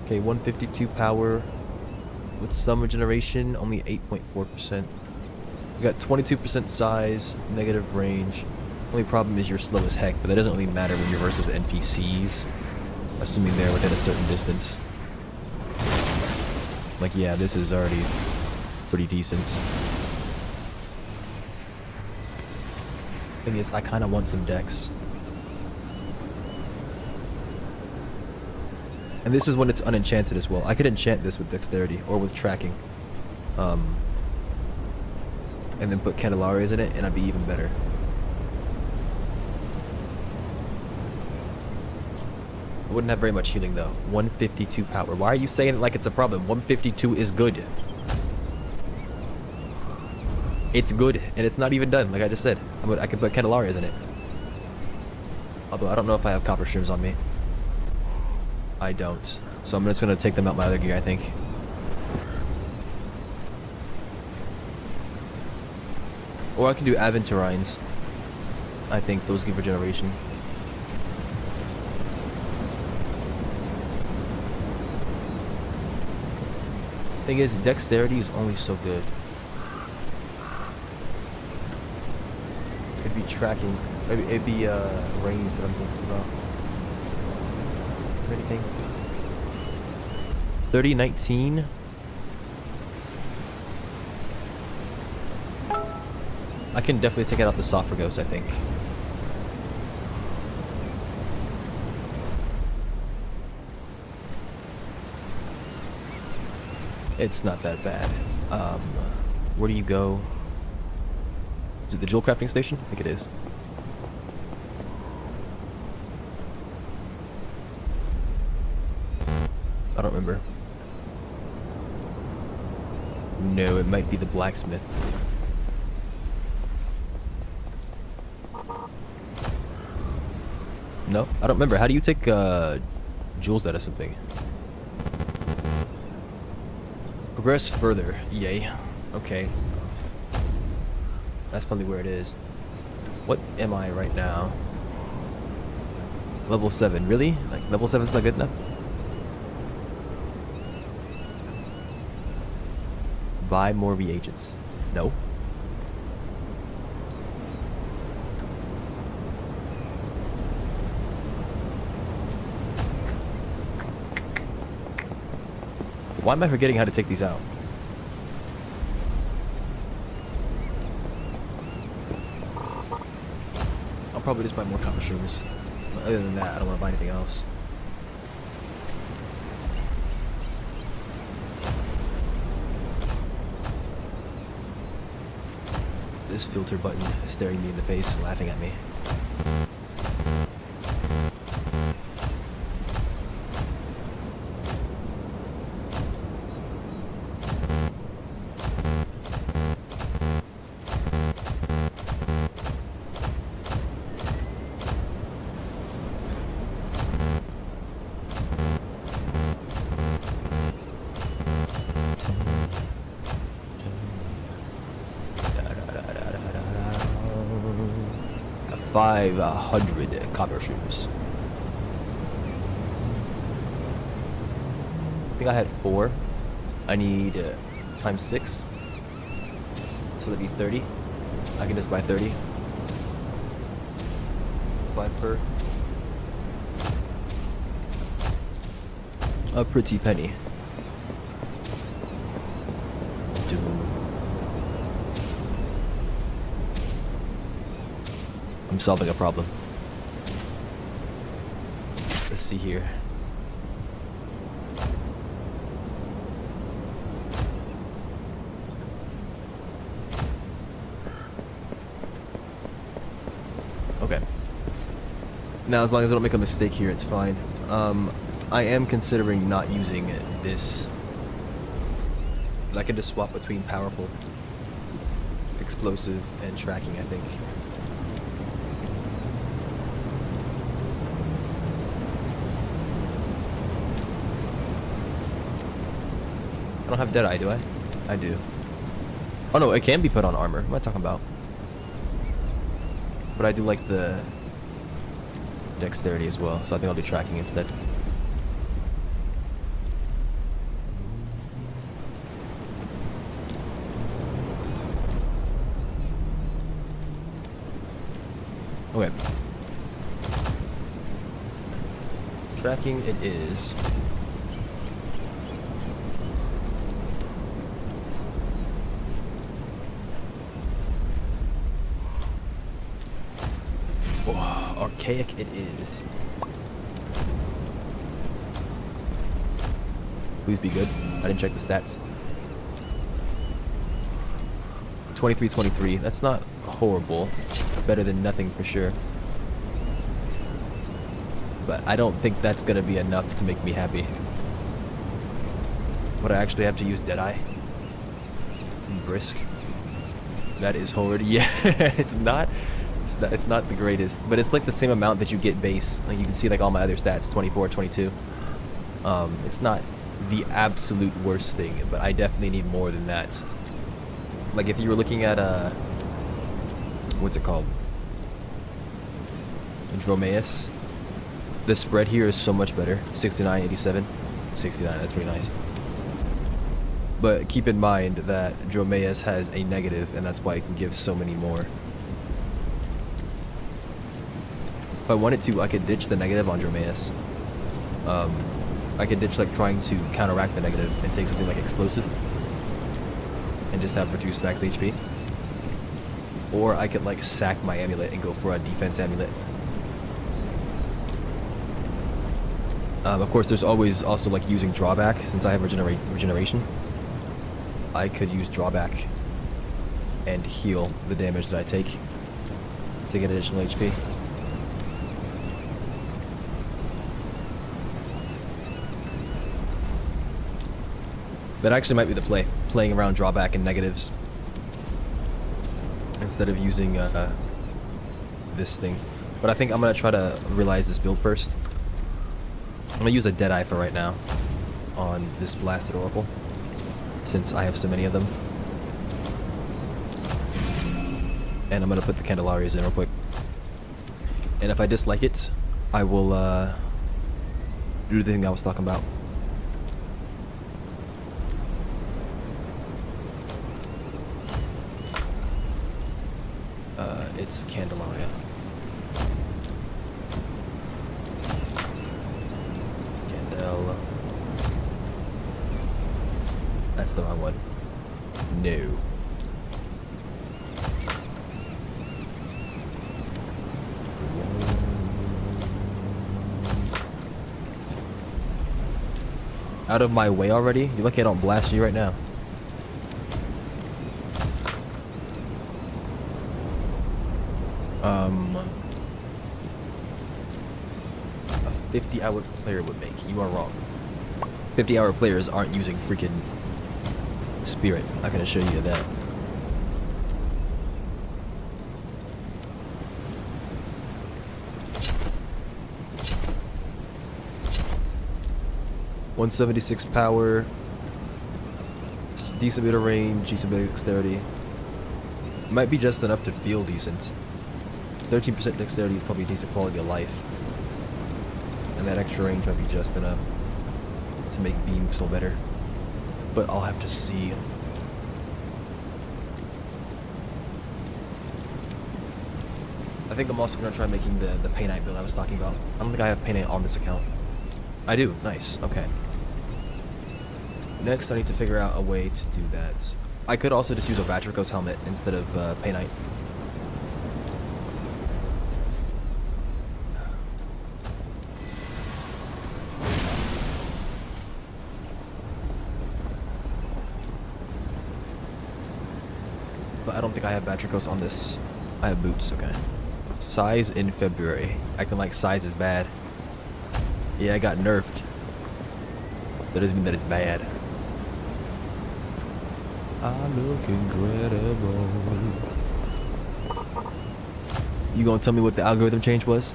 Okay, 152 power with some regeneration, only 8.4%. We got 22% size, negative range. Only problem is you're slow as heck, but that doesn't really matter when you're versus NPCs, assuming they're within a certain distance. Like, yeah, this is already pretty decent. Thing is, I kind of want some dex. And this is when it's unenchanted as well. I could enchant this with dexterity or with tracking. And then put Candelarias in it, and I'd be even better. I wouldn't have very much healing though. 152 power. Why are you saying it like it's a problem? 152 is good. It's good, and it's not even done, like I just said. I can put Candelarias in it. Although I don't know if I have copper shrooms on me. I don't. So I'm just gonna take them out my other gear, I think. Or I can do Aventurines. I think those give regeneration. Thing is, dexterity is only so good. It'd be tracking. It'd be range that I'm thinking about. Anything? 3019. I can definitely take it out the Sophagos, I think. It's not that bad. Where do you go? Is it the jewel crafting station? I think it is. I don't remember. No, it might be the blacksmith. No, I don't remember. How do you take jewels out of something? Progress further. Yay. Okay. That's probably where it is. What am I right now? Level 7. Really? Like, level 7 is not good enough? Buy more reagents. No. Why am I forgetting how to take these out? I'll probably just buy more copper shrooms. But other than that, I don't want to buy anything else. This filter button is staring me in the face, laughing at me. 500 copper shoes. I think I had 4. I need times 6. So that'd be 30. I can just buy 30. 5 per. A pretty penny. I'm solving a problem. Let's see here. Okay. Now, as long as I don't make a mistake here, it's fine. I am considering not using this. But I can just swap between powerful, explosive, and tracking, I think. I don't have Deadeye, do I? I do. Oh no, it can be put on armor. What am I talking about? But I do like the dexterity as well, so I think I'll do tracking instead. Okay. Tracking it is. Oh, archaic it is. Please be good. I didn't check the stats. 23-23. That's not horrible. It's better than nothing for sure. But I don't think that's gonna be enough to make me happy. Would I actually have to use Deadeye? Brisk. That is horrid. Yeah, it's not the greatest, but it's like the same amount that you get base. Like you can see like all my other stats, 24, 22. It's not the absolute worst thing, but I definitely need more than that. Like if you were looking at what's it called? Dromaeus. The spread here is so much better. 69, 87. 69, that's pretty nice. But keep in mind that Dromaeus has a negative, and that's why it can give so many more. If I wanted to, I could ditch the negative on Dromaeus. I could ditch like trying to counteract the negative and take something like explosive and just have reduced max HP. Or I could like sack my amulet and go for a defense amulet. Of course, there's always also like using drawback. Since I have regeneration, I could use drawback and heal the damage that I take to get additional HP. That actually might be the play, playing around drawback and negatives instead of using this thing. But I think I'm gonna try to realize this build first. I'm gonna use a Deadeye for right now on this Blasted Oracle, since I have so many of them. And I'm gonna put the Candelarias in real quick. And if I dislike it, I will do the thing I was talking about. It's Candelaria. Candela. That's the wrong one. No. Out of my way already? You're lucky I don't blast you right now. A 50-hour player would make. You are wrong. 50-hour players aren't using freaking spirit. I can assure you of that. .176 power, decent bit of range, decent bit of dexterity. Might be just enough to feel decent. 13% dexterity is probably a decent quality of life. And that extra range might be just enough to make beam still better. But I'll have to see. I think I'm also going to try making the Painite build I was talking about. I don't think I have Painite on this account. I do. Nice. Okay. Next, I need to figure out a way to do that. I could also just use a Vatrico's helmet instead of Painite. But I don't think I have Vatricos on this. I have boots, okay. Size in February. Acting like size is bad. Yeah, I got nerfed. That doesn't mean that it's bad. I look incredible. You gonna tell me what the algorithm change was?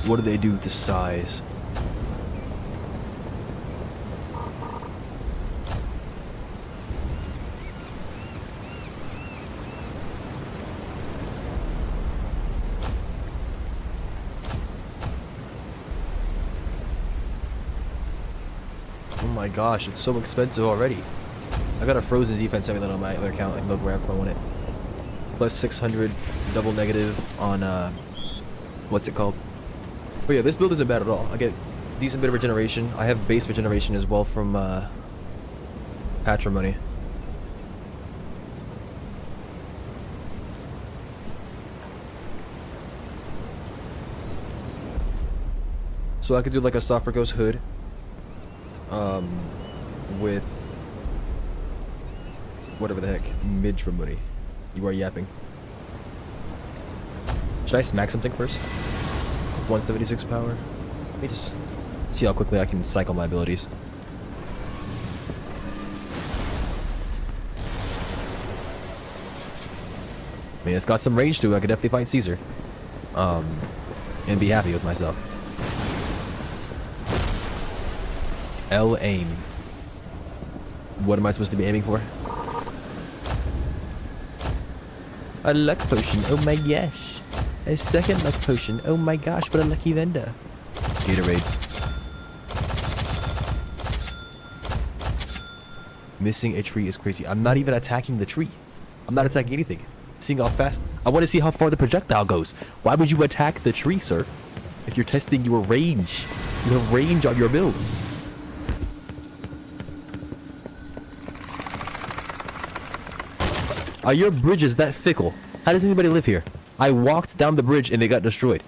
What do they do to size? Oh my gosh, it's so expensive already. I got a frozen defense amulet on my other account. I can go grab if I want it. Plus 600 double negative on what's it called? But yeah, this build isn't bad at all. I get decent bit of regeneration. I have base regeneration as well from patrimony. So I could do like a Sophragos hood. With whatever the heck, Midra money. You are yapping. Should I smack something first? 176 power. Let me just see how quickly I can cycle my abilities. I mean, it's got some range to it. I could definitely fight Caesar. And be happy with myself. L aim. What am I supposed to be aiming for? A luck potion, oh my gosh. A second luck potion, oh my gosh, what a lucky vendor. Gatorade. Missing a tree is crazy. I'm not even attacking the tree. I'm not attacking anything. Seeing how fast. I want to see how far the projectile goes. Why would you attack the tree, sir? If you're testing your range. You have range on your build. Are your bridges that fickle? How does anybody live here? I walked down the bridge and it got destroyed.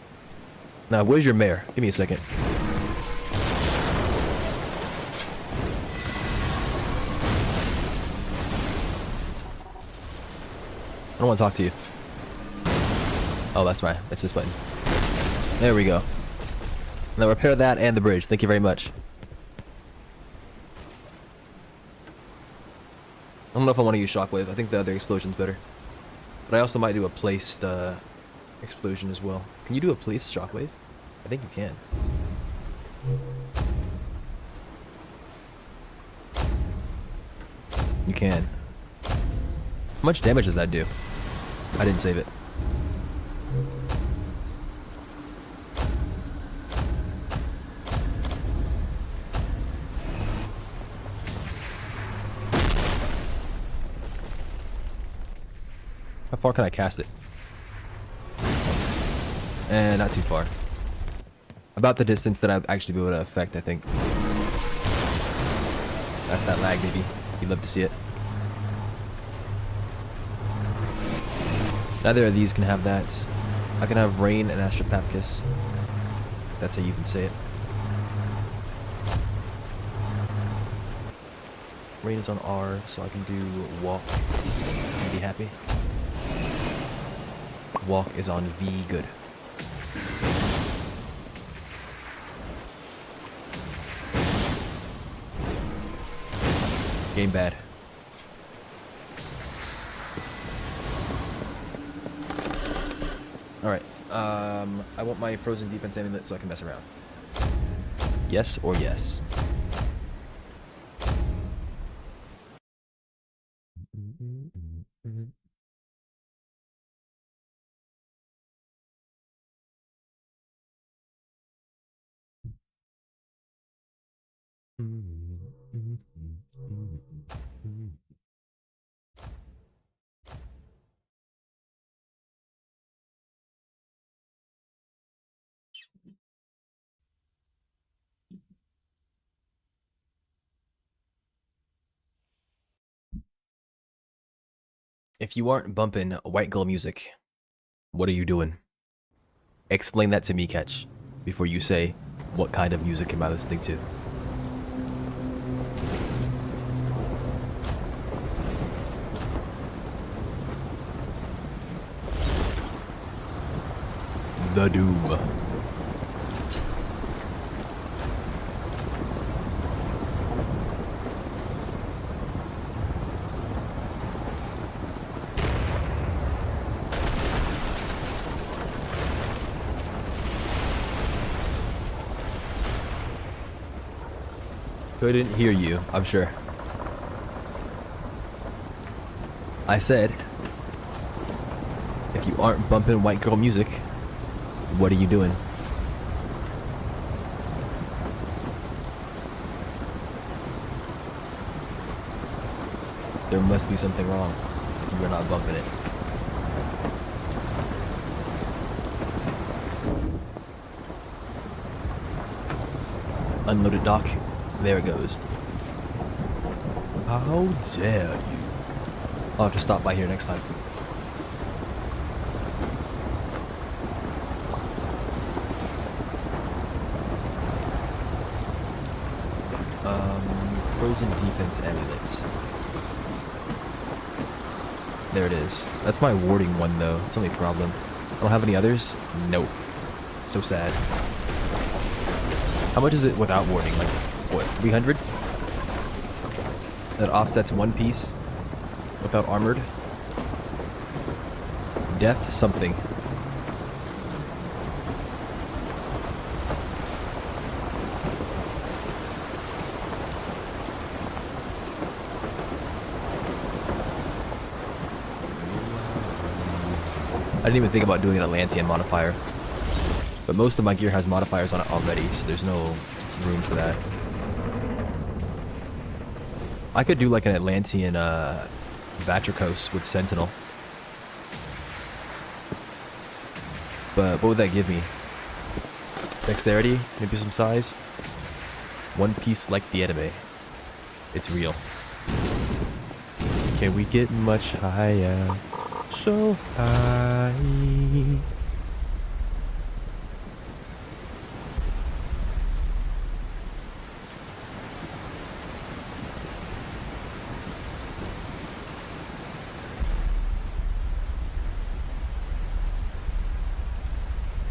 Now, where's your mayor? Give me a second. I don't want to talk to you. Oh, that's right. That's this button. There we go. Now repair that and the bridge. Thank you very much. I don't know if I want to use Shockwave. I think the other explosion's better. But I also might do a placed explosion as well. Can you do a placed Shockwave? I think you can. You can. How much damage does that do? I didn't save it. How far can I cast it? And not too far. About the distance that I'd actually be able to affect, I think. That's that lag, baby. You'd love to see it. Neither of these can have that. I can have Rain and Astrapapkis. That's how you can say it. Rain is on R, so I can do Walk and be happy. Walk is on V, good. Game bad. Alright, I want my frozen defense amulet so I can mess around. Yes or yes? If you aren't bumping white girl music, what are you doing? Explain that to me, Catch, before you say, what kind of music am I listening to? The Doom. Couldn't hear you, I'm sure. I said, if you aren't bumping white girl music, what are you doing? There must be something wrong if you're not bumping it. Unloaded dock. There it goes. How dare you? I'll have to stop by here next time. Frozen defense amulets. There it is. That's my warding one though. It's only a problem. I don't have any others? Nope. So sad. How much is it without warding? Like, what, 300? That offsets one piece without armored. Death something. I didn't even think about doing an Atlantean modifier. But most of my gear has modifiers on it already, so there's no room for that. I could do like an Atlantean Vatricos with Sentinel. But what would that give me? Dexterity? Maybe some size? One piece like the anime. It's real. Can we get much higher? So high.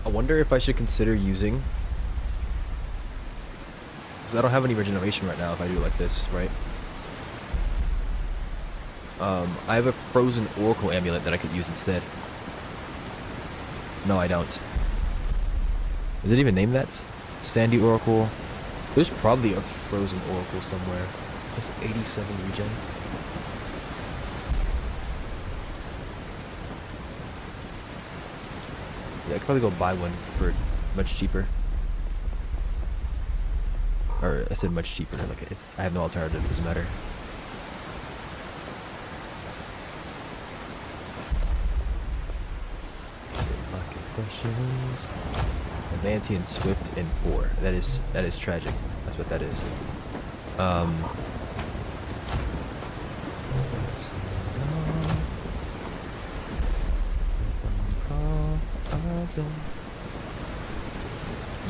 I wonder if I should consider using, because I don't have any regeneration right now if I do it like this, right? I have a frozen oracle amulet that I could use instead. No, I don't. Is it even named that? Sandy oracle. There's probably a frozen oracle somewhere. That's 87 regen. Yeah, I could probably go buy one for much cheaper. Or I said much cheaper. Like I have no alternative. It doesn't matter. Questions. Atlantean Swift and Poor. That is tragic. That's what that is.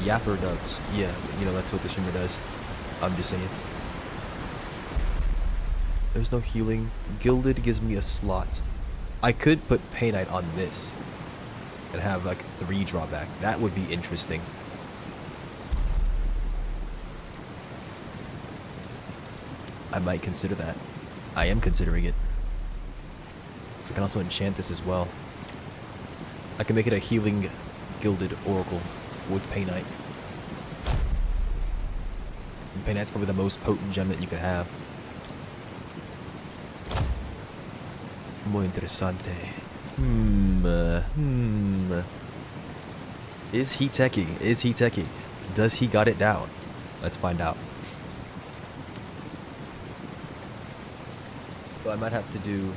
Yapper dubs. Yeah, you know that's what the streamer does. I'm just saying. There's no healing. Gilded gives me a slot. I could put Painite on this and have like 3 drawback. That would be interesting. I might consider that. I am considering it. So I can also enchant this as well. I can make it a healing gilded oracle with Painite. And Painite's probably the most potent gem that you could have. Muy interesante. Is he teching? Is he teching? Does he got it down? Let's find out. So I might have to do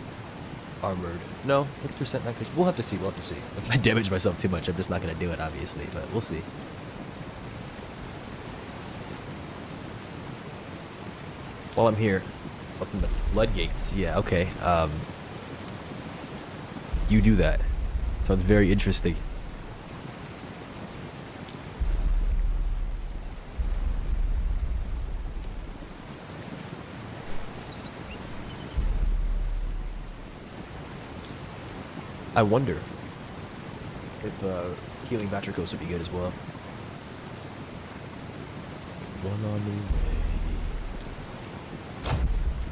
armored. No, what's percent max HP? We'll have to see. We'll have to see. If I damage myself too much, I'm just not gonna do it, obviously. But we'll see. While I'm here, open the floodgates. Yeah, okay. You do that. Sounds very interesting. I wonder if healing Vatricos would be good as well. One on the way.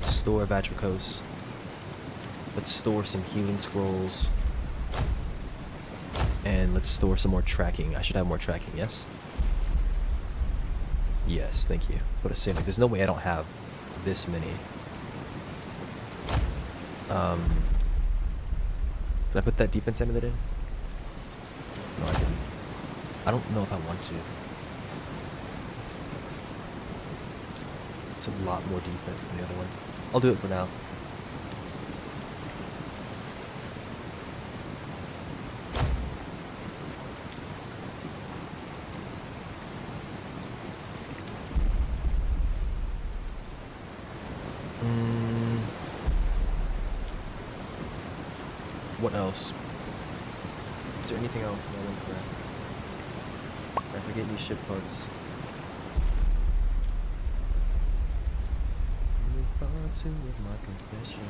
Store Vatricos. Let's store some healing scrolls. And let's store some more tracking. I should have more tracking, yes? Yes, thank you. What a save. Like, there's no way I don't have this many. Can I put that defense amulet in? No, I didn't. I don't know if I want to. It's a lot more defense than the other one. I'll do it for now. What else? Is there anything else that I want to grab? I forget any ship parts. Part 2 of my confession.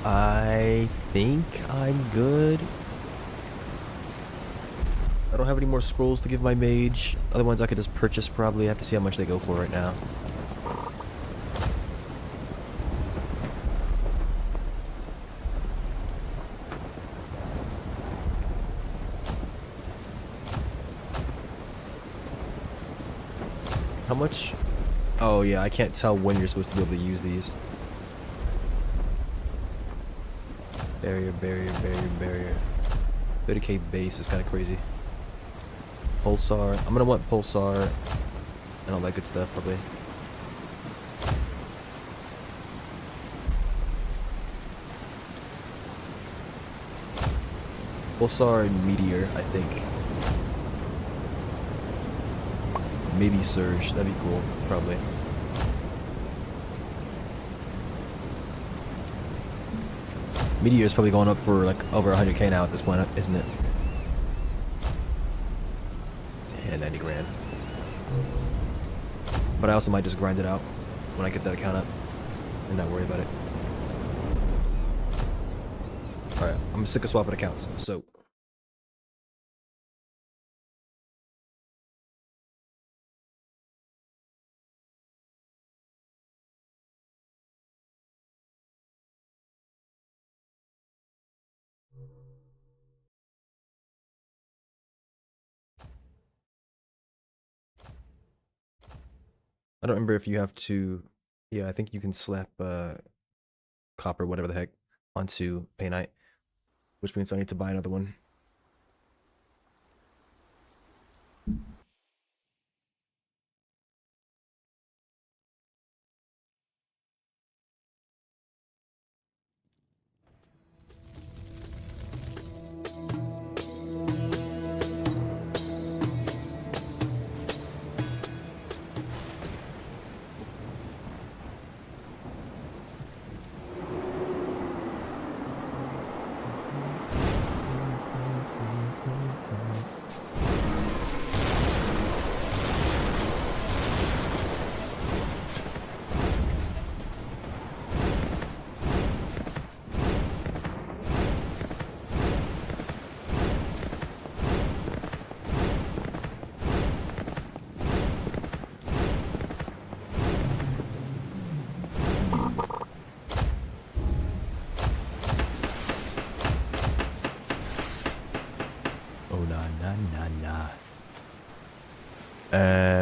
I think I'm good. I don't have any more scrolls to give my mage. Other ones I could just purchase probably. I have to see how much they go for right now. How much? Oh yeah, I can't tell when you're supposed to be able to use these. Barrier, barrier, barrier, barrier. 30k base is kind of crazy. Pulsar. I'm gonna want Pulsar and all that good stuff probably. Pulsar and Meteor, I think. Maybe Surge. That'd be cool, probably. Meteor's probably going up for like over 100k now at this point, isn't it? Yeah, 90 grand. But I also might just grind it out when I get that account up and not worry about it. Alright, I'm sick of swapping accounts, so... I don't remember if you have to... Yeah, I think you can slap copper, whatever the heck, onto Painite. Which means I need to buy another one.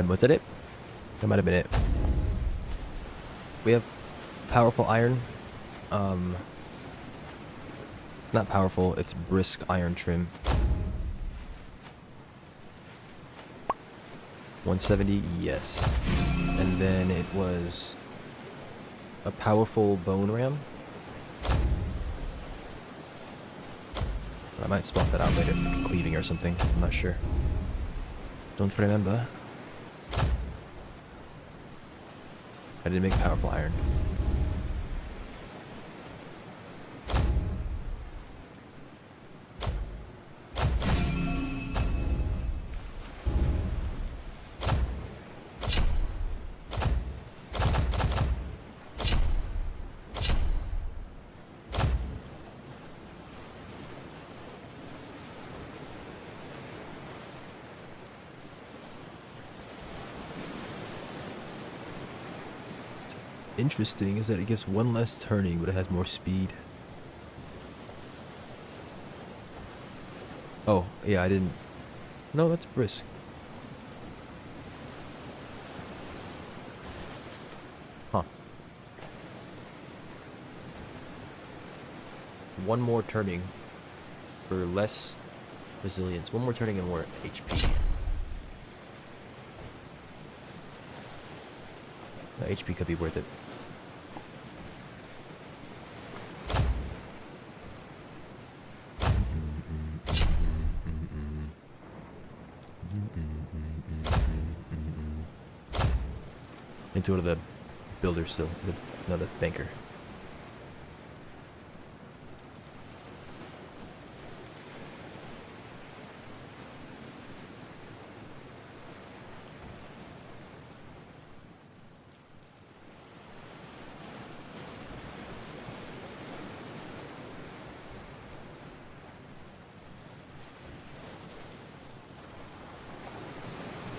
Was that it? That might have been it. We have powerful iron. It's not powerful, it's brisk iron trim. 170, yes. And then it was a powerful bone ram. I might swap that out later for cleaving or something. I'm not sure. Don't remember. I did make powerful iron. Interesting is that it gives one less turning, but it has more speed. Oh, yeah, I didn't... No, that's brisk. Huh. One more turning for less resilience. One more turning and more HP. The HP could be worth it. Into one of the builders still, no, the banker.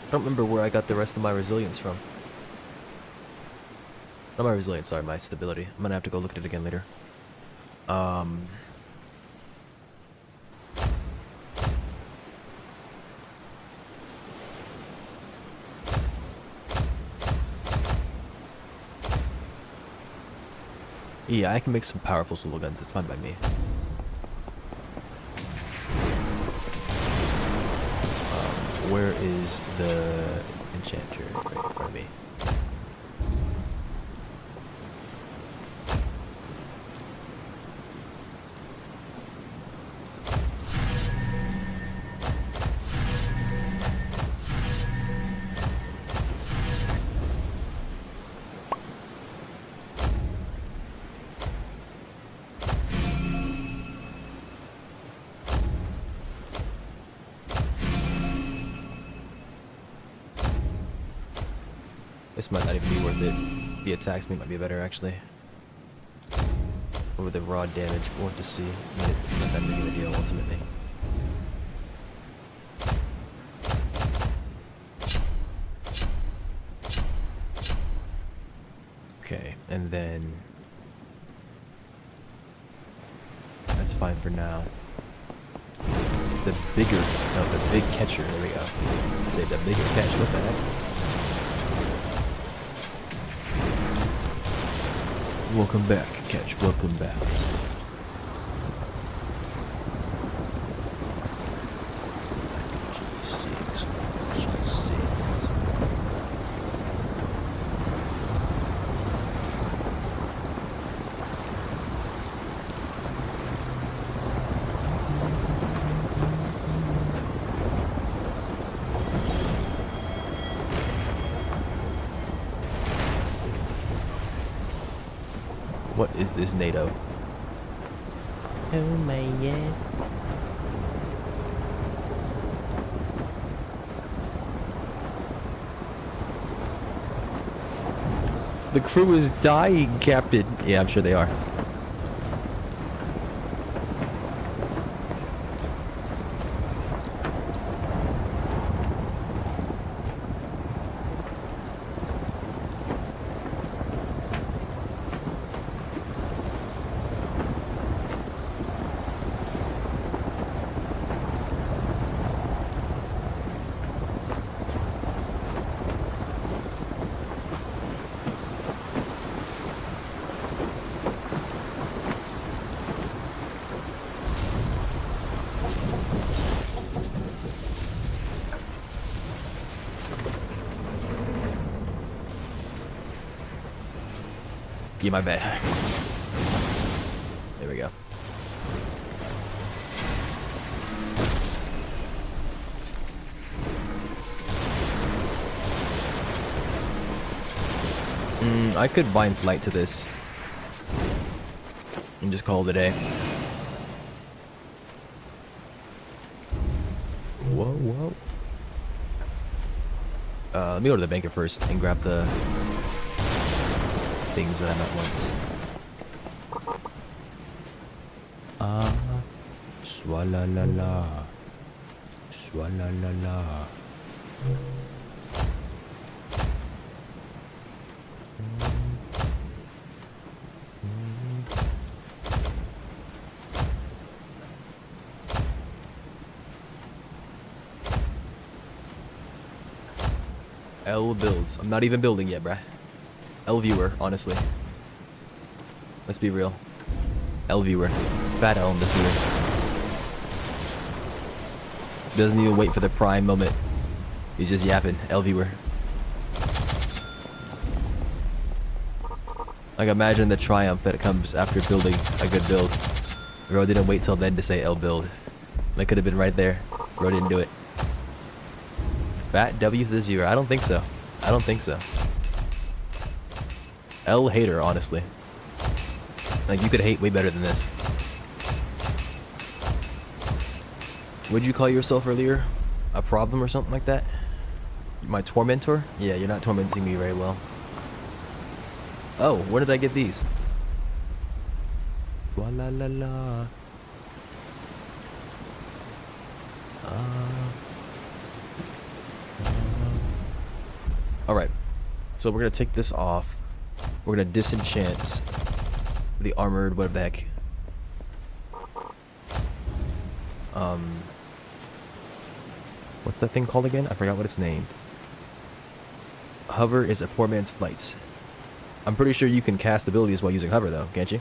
I don't remember where I got the rest of my resilience from. Not my resilience, sorry, my stability. I'm gonna have to go look at it again later. Yeah, I can make some powerful solo guns. It's fine by me. Where is the enchanter? Right in front of me. This might not even be worth it. The attack speed might be better, actually. Over the raw damage, we'll have to see. I mean, it's not that big of a deal, ultimately. Okay, and then... That's fine for now. The bigger... No, the big catcher, there we go. Say the bigger catch, what the heck? Welcome back, Catch. Welcome back. G6. G6. What is this NATO? Oh my god. The crew is dying, Captain. Yeah, I'm sure they are. Yeah, my bad. There we go. I could bind flight to this and just call it a day. Whoa, whoa. Let me go to the banker first and grab the things that I might want. Swalala. Swalala. L builds. I'm not even building yet, bruh. L viewer, honestly. Let's be real. L viewer. Fat L in this viewer. Doesn't even wait for the prime moment. He's just yapping. L viewer. Like, imagine the triumph that comes after building a good build. Bro didn't wait till then to say L build. That could have been right there. Bro didn't do it. Fat W for this viewer. I don't think so. I don't think so. L hater, honestly. Like, you could hate way better than this. What'd you call yourself earlier? A problem or something like that? My tormentor? Yeah, you're not tormenting me very well. Oh, where did I get these? La la la la. Alright, so we're gonna take this off. We're gonna disenchant the armored, whatever the heck. What's that thing called again? I forgot what it's named. Hover is a poor man's flight. I'm pretty sure you can cast abilities while using hover though, can't you?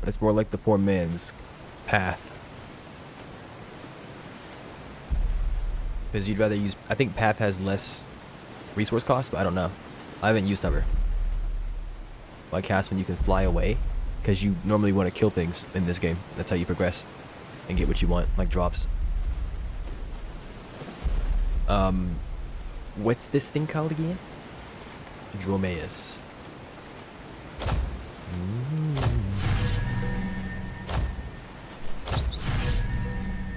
It's more like the poor man's path. Because you'd rather use... I think path has less resource cost, but I don't know. I haven't used hover. Like cast when you can fly away. Because you normally want to kill things in this game. That's how you progress. And get what you want, like drops. What's this thing called again? Dromaeus.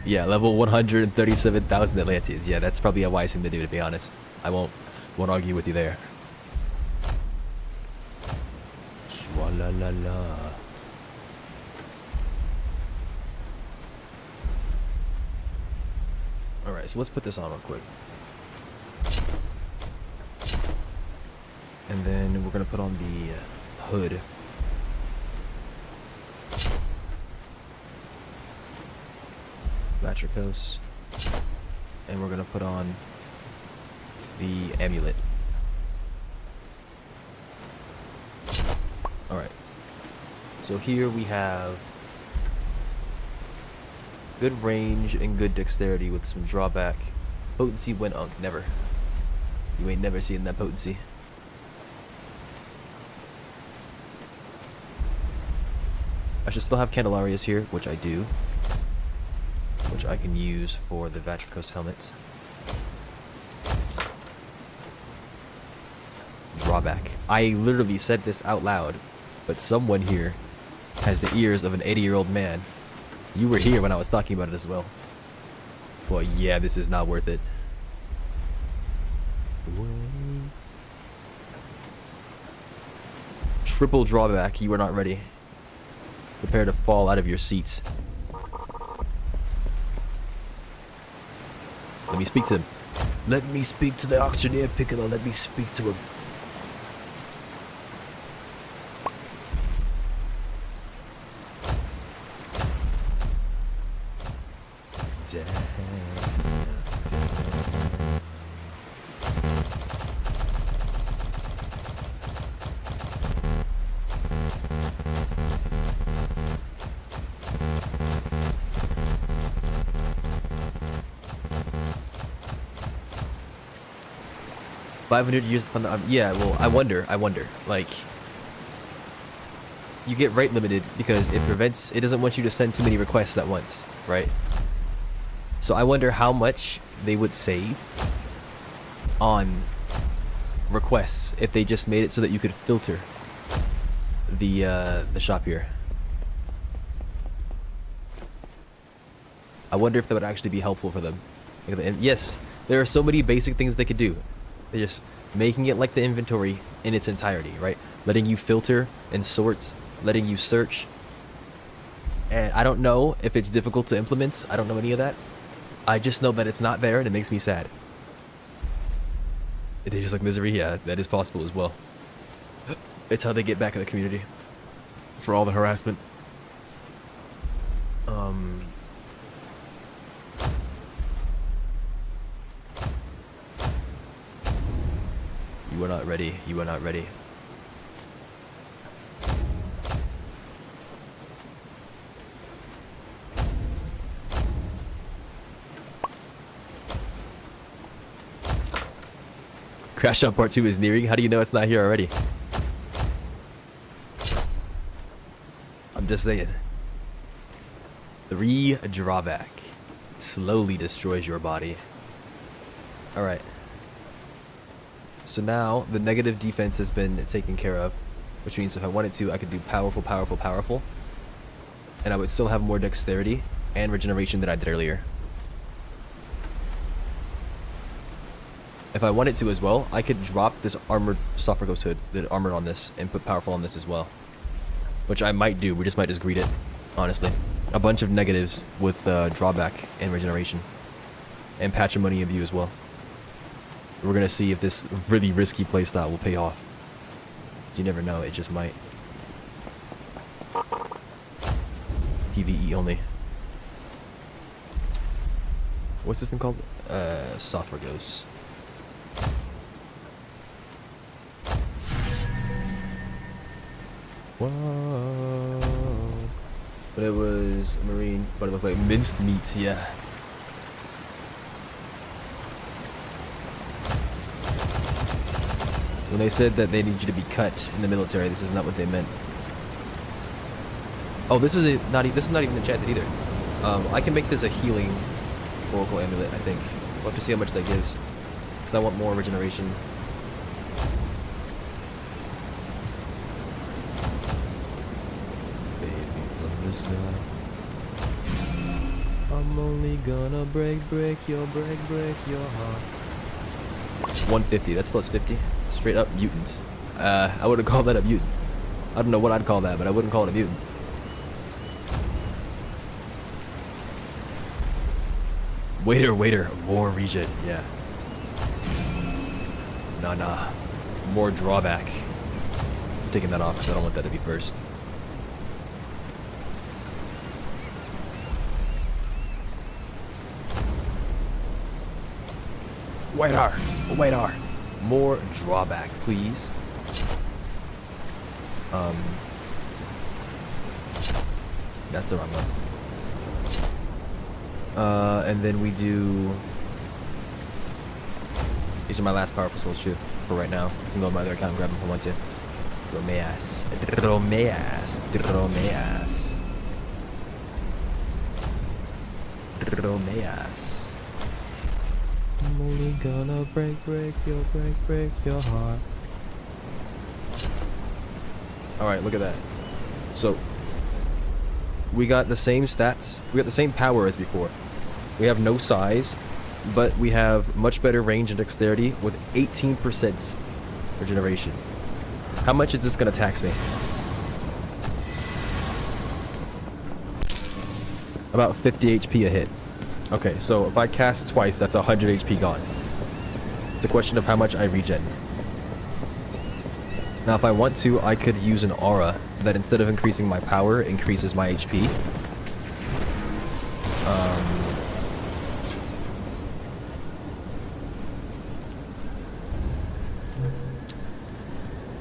Yeah, level 137,000 Atlanteans. Yeah, that's probably a wise thing to do, to be honest. I won't argue with you there. Swalala. Alright, so let's put this on real quick. And then we're gonna put on the hood. Vatricos. And we're gonna put on the amulet. Alright. So here we have good range and good dexterity with some drawback. Potency when unk, never. You ain't never seen that potency. I should still have Candelarias here, which I do. Which I can use for the Vatricos helmet. Drawback. I literally said this out loud, but someone here has the ears of an 80-year-old man. You were here when I was talking about it as well. Well, yeah, this is not worth it. Triple drawback, you are not ready. Prepare to fall out of your seats. Let me speak to him. Let me speak to the auctioneer, Piccolo. Let me speak to him. 500 years from the, yeah, well, I wonder, like, you get rate limited because it doesn't want you to send too many requests at once, right? So I wonder how much they would save on requests if they just made it so that you could filter the shop here. I wonder if that would actually be helpful for them. And yes, there are so many basic things they could do. They're just making it like the inventory in its entirety, right? Letting you filter and sort, letting you search. And I don't know if it's difficult to implement. I don't know any of that. I just know that it's not there and it makes me sad. They just like misery, yeah, that is possible as well. It's how they get back at the community for all the harassment. You are not ready. You are not ready. Crash Out Part 2 is nearing. How do you know it's not here already? I'm just saying. 3 drawback. Slowly destroys your body. Alright. So now the negative defense has been taken care of, which means if I wanted to, I could do powerful, powerful, powerful, and I would still have more dexterity and regeneration than I did earlier. If I wanted to as well, I could drop this armored software ghost hood, the armor on this, and put powerful on this as well, which I might do. We just might just greet it, honestly. A bunch of negatives with drawback and regeneration, and patrimony in view as well. We're gonna see if this really risky playstyle will pay off. You never know, it just might. PvE only. What's this thing called? Software Ghosts. Whoa. But it was marine, but it looked like minced meat, yeah. When they said that they need you to be cut in the military, this is not what they meant. Oh, this is not even enchanted either. I can make this a healing oracle amulet, I think. We'll have to see how much that gives, because I want more regeneration. Baby from the sky, I'm only gonna break your heart. 150, that's plus 50. Straight up mutants. I wouldn't call that a mutant. I don't know what I'd call that, but I wouldn't call it a mutant. Waiter, more regen, yeah. Nah. More drawback. I'm taking that off because I don't want that to be first. Waiter. More drawback, please. That's the wrong one. And then we do... These are my last powerful souls too, for right now. I can go on my other account and grab them if I want to. Dromeas. I'm only gonna break your heart. Alright, look at that. So, we got the same stats. We got the same power as before. We have no size, but we have much better range and dexterity with 18% regeneration. How much is this gonna tax me? About 50 HP a hit. Okay, so if I cast twice, that's 100 HP gone. It's a question of how much I regen. Now, if I want to, I could use an aura that instead of increasing my power, increases my HP.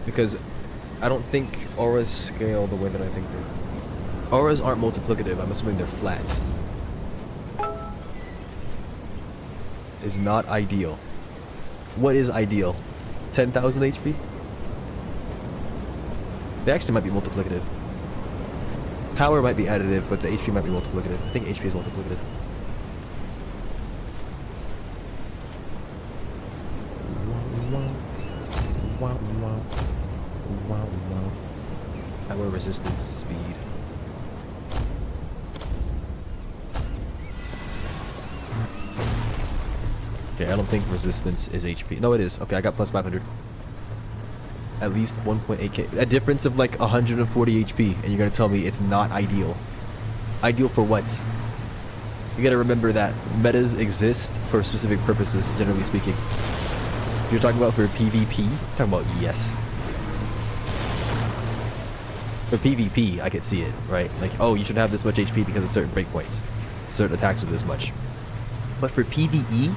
Because I don't think auras scale the way that I think they do. Auras aren't multiplicative, I'm assuming they're flat. Is not ideal. What is ideal? 10,000 HP. They actually might be multiplicative. Power might be additive, but the HP might be multiplicative. I think HP is multiplicative. Power, resistance, speed. Okay, I don't think resistance is HP. No, it is. Okay, I got plus 500. At least 1.8k. A difference of like 140 HP, and you're gonna tell me it's not ideal. Ideal for what? You gotta remember that metas exist for specific purposes, generally speaking. If you're talking about for PvP, you're talking about yes. For PvP, I could see it, right? Like, oh, you should have this much HP because of certain breakpoints. Certain attacks with this much. But for PvE,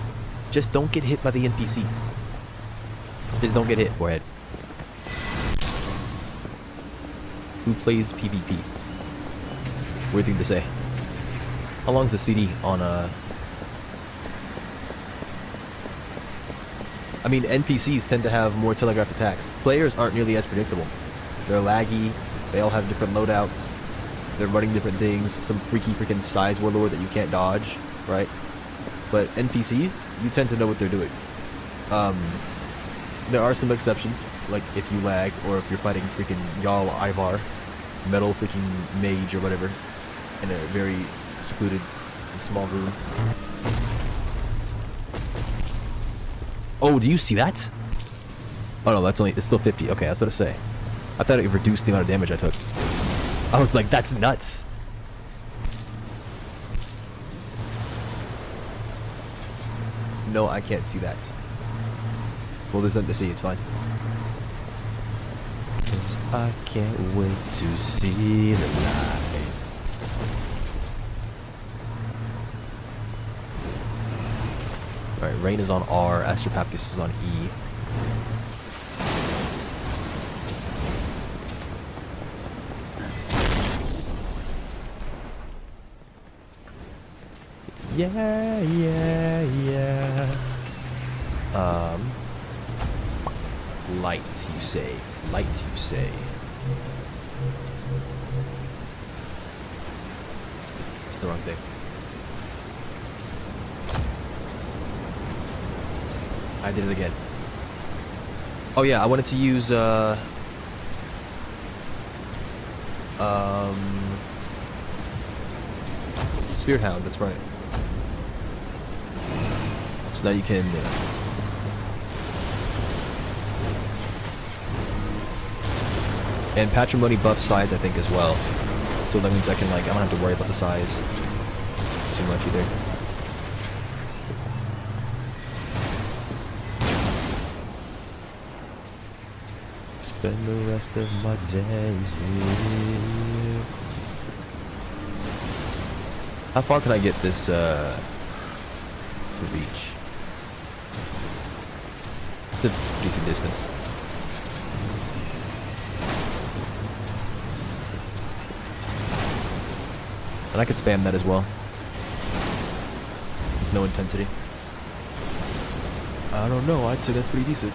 just don't get hit by the NPC. Just don't get hit, forehead. Who plays PvP? Weird thing to say. How long's the CD on I mean, NPCs tend to have more telegraphed attacks. Players aren't nearly as predictable. They're laggy, they all have different loadouts, they're running different things, some freaky freaking size warlord that you can't dodge, right? But NPCs, you tend to know what they're doing. There are some exceptions, like if you lag, or if you're fighting freaking Jarl Ivar, metal freaking mage or whatever, in a very secluded, small room. Oh, do you see that? Oh no, it's still 50. Okay, I was about to say. I thought it reduced the amount of damage I took. I was like, that's nuts. No, I can't see that. Well, there's nothing to see, it's fine. 'Cause I can't wait to see the light. Alright, Rain is on R, Astropapcus is on E. Yeah, yeah, yeah. Light, you say. Light, you say. That's the wrong thing. I did it again. Oh yeah, I wanted to use, Spear Hound, that's right. So now you can, and Patrimony buffs size, I think, as well. So that means I can, like, I don't have to worry about the size too much either. Spend the rest of my days here. How far can I get this, to reach? It's a decent distance. And I could spam that as well. With no intensity. I don't know, I'd say that's pretty decent.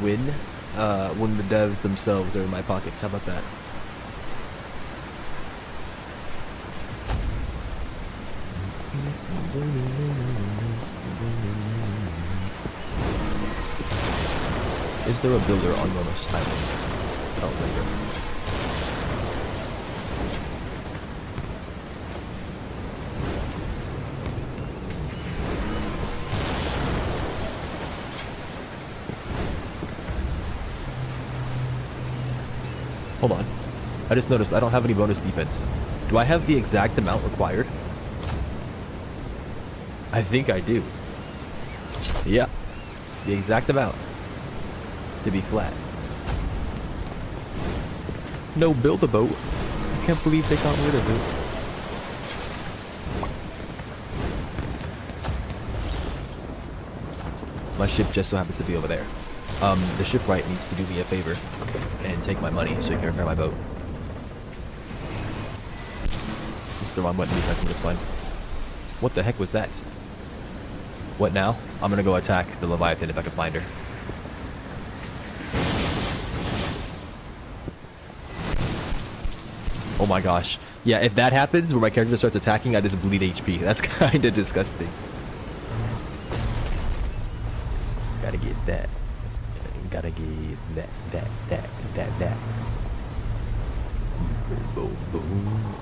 When the devs themselves are in my pockets, how about that? Is there a builder on Monos Island? I don't remember. Hold on. I just noticed I don't have any bonus defense. Do I have the exact amount required? I think I do. Yeah. The exact amount. To be flat. No, build a boat. I can't believe they got rid of it. My ship just so happens to be over there. The shipwright needs to do me a favor and take my money so he can repair my boat. It's the wrong button to be pressing, it's fine. What the heck was that? What now? I'm gonna go attack the Leviathan if I can find her. Oh my gosh. Yeah, if that happens where my character starts attacking, I just bleed HP. That's kind of disgusting. Gotta get that. Gotta get that. Boom, boom.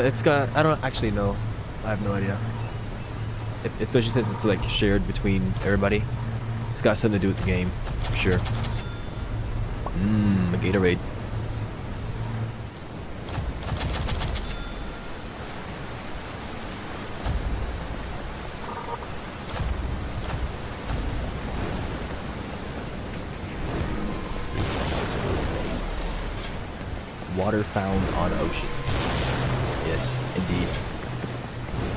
It's got, I don't actually know. I have no idea. Especially since it's like shared between everybody. It's got something to do with the game, for sure. A Gatorade. Water found on ocean. Yes, indeed.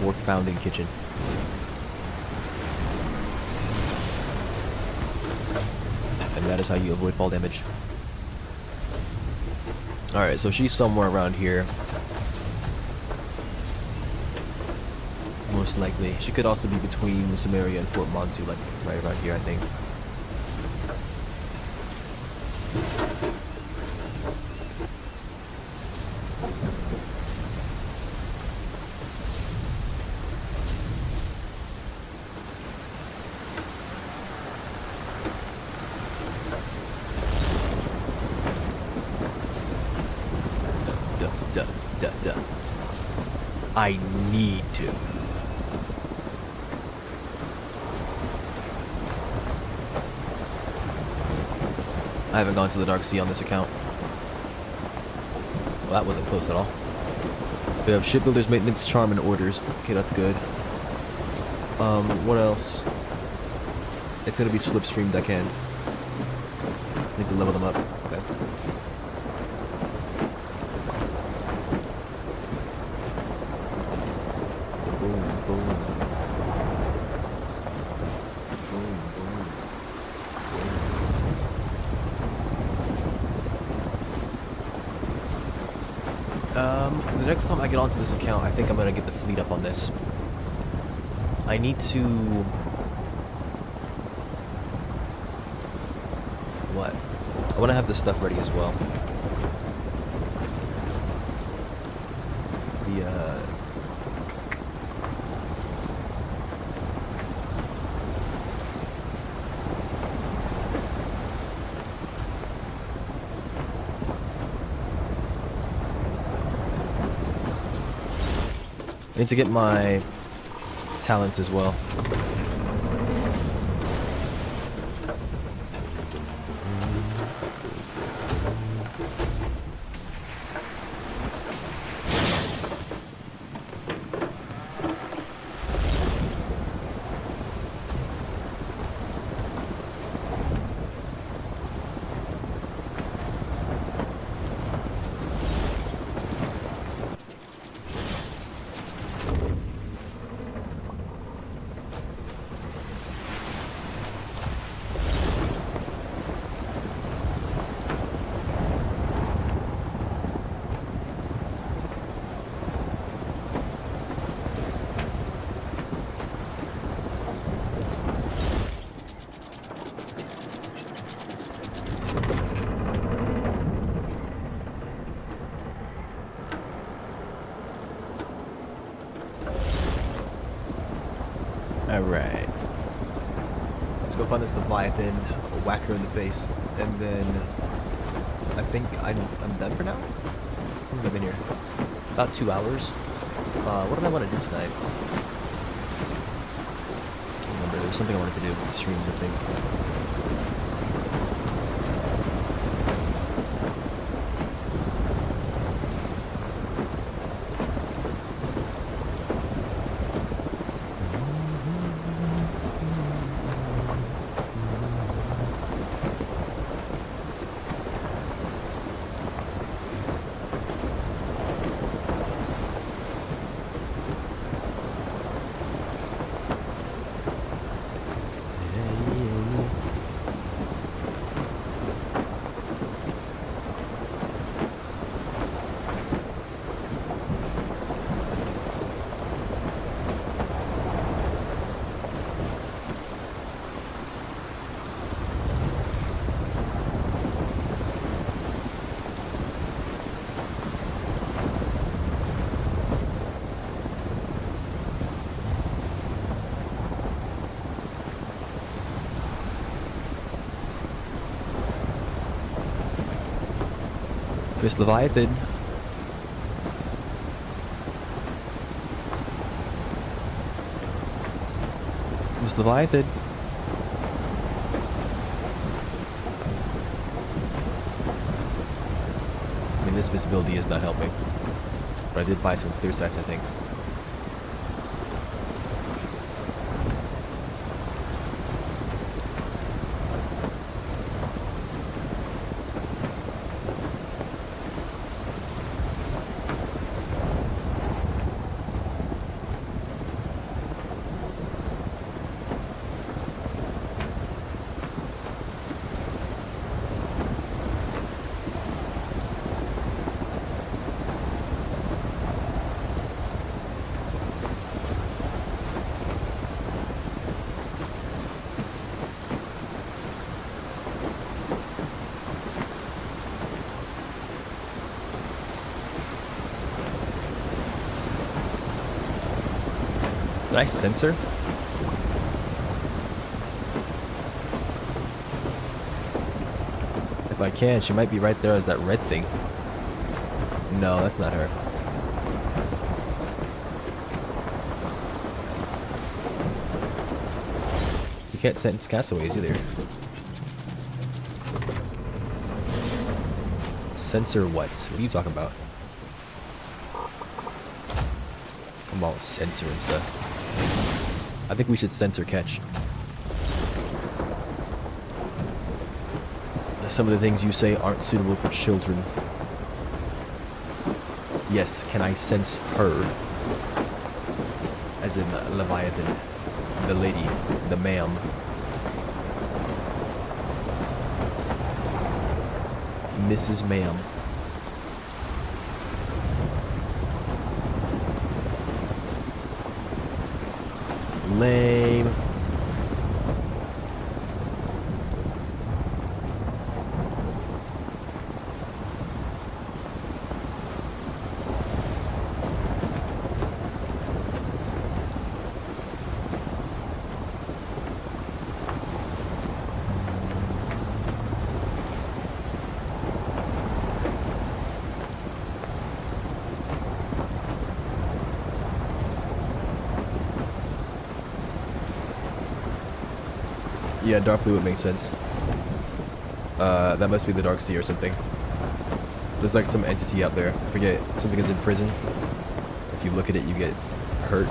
Fork found in kitchen. And that is how you avoid fall damage. Alright, so she's somewhere around here. Most likely. She could also be between Samaria and Fort Monsu, like right around here, I think. I need to. I haven't gone to the Dark Sea on this account. Well, that wasn't close at all. We have shipbuilders, maintenance, charm, and orders. Okay, that's good. What else? It's gonna be slipstreamed, I can. Need to level them up. Okay. The next time I get onto this account, I think I'm gonna get the fleet up on this. I need to... What? I want to have this stuff ready as well. I need to get my talents as well. Alright. Let's go find this Leviathan, whack her in the face, and then I think I'm done for now? How long have I been here? About 2 hours. What did I want to do tonight? I don't remember, there was something I wanted to do with the streams, I think. Miss Leviathan. Miss Leviathan. I mean, this visibility is not helping. But I did buy some clear sights, I think. Nice sensor. If I can, she might be right there as that red thing. No, that's not her. You can't sense castaways either. Sensor what? What are you talking about? I'm all sensor and stuff. I think we should sensor catch. Some of the things you say aren't suitable for children. Yes, can I sense her? As in Leviathan. The lady. The ma'am. Mrs. Ma'am. Lame. Yeah, dark blue would make sense. That must be the Dark Sea or something. There's like some entity out there. I forget. Something is in prison. If you look at it, you get hurt.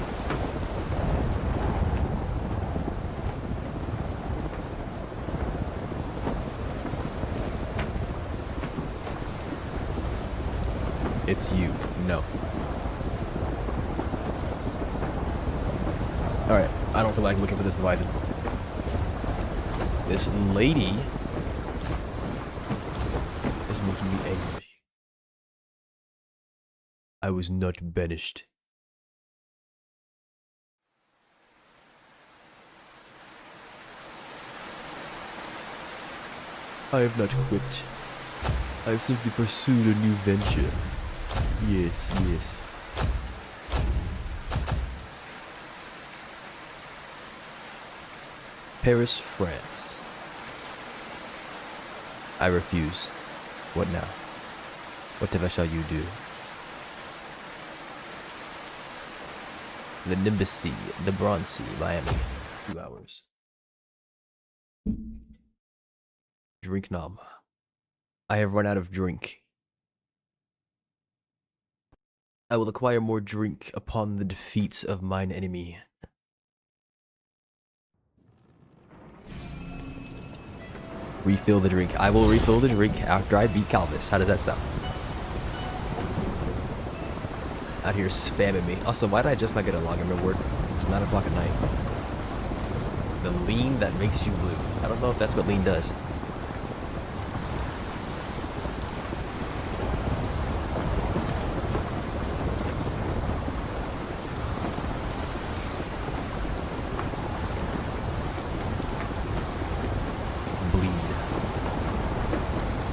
It's you. No. Alright. I don't feel like looking for this Leviathan. This lady is making me angry. I was not banished. I have not quit. I have simply pursued a new venture. Yes, yes. Paris, France. I refuse. What now? Whatever shall you do? The Nimbus Sea, the Bronze Sea, Miami. 2 hours. Drink nom. I have run out of drink. I will acquire more drink upon the defeats of mine enemy. Refill the drink. I will refill the drink after I beat Calvis. How does that sound? Out here spamming me. Also, why did I just not get a login reward? It's 9 o'clock at night. The lean that makes you blue. I don't know if that's what lean does.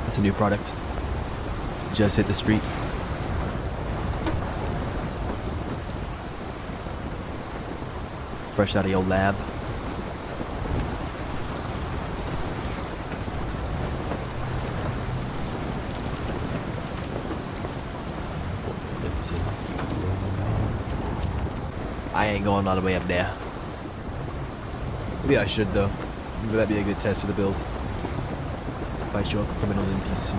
It's a new product. Just hit the street. Fresh out of your lab. I ain't going all the way up there. Maybe I should though. Maybe that'd be a good test of the build. Fight your criminal NPC.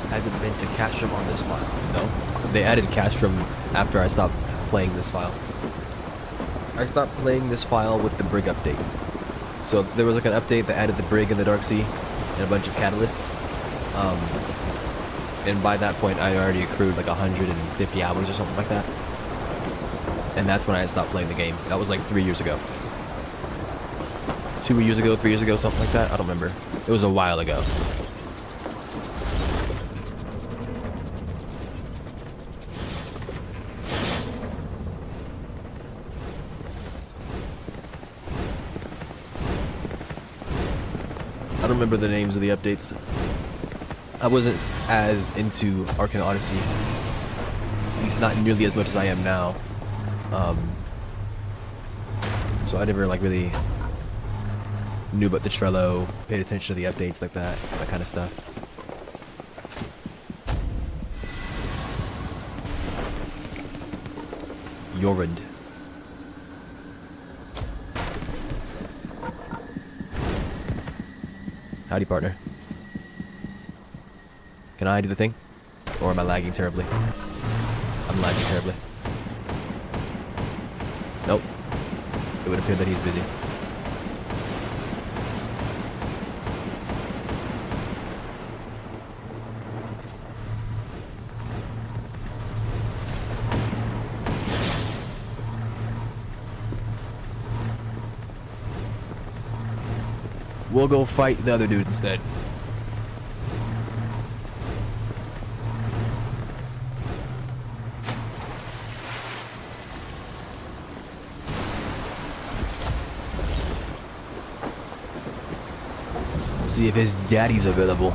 Has it been to Castrum on this file? No. They added Castrum after I stopped playing this file. I stopped playing this file with the brig update. So there was like an update that added the brig and the Dark Sea and a bunch of catalysts. And by that point I already accrued like 150 hours or something like that. And that's when I stopped playing the game. That was like 3 years ago. 2 years ago, 3 years ago, something like that. I don't remember. It was a while ago. I don't remember the names of the updates. I wasn't as into Arcane Odyssey. At least not nearly as much as I am now. So I never like really knew about the Trello, paid attention to the updates like that kind of stuff. Yorund. Howdy, partner. Can I do the thing? Or am I lagging terribly? I'm lagging terribly. Nope. It would appear that he's busy. We'll go fight the other dude instead. See if his daddy's available.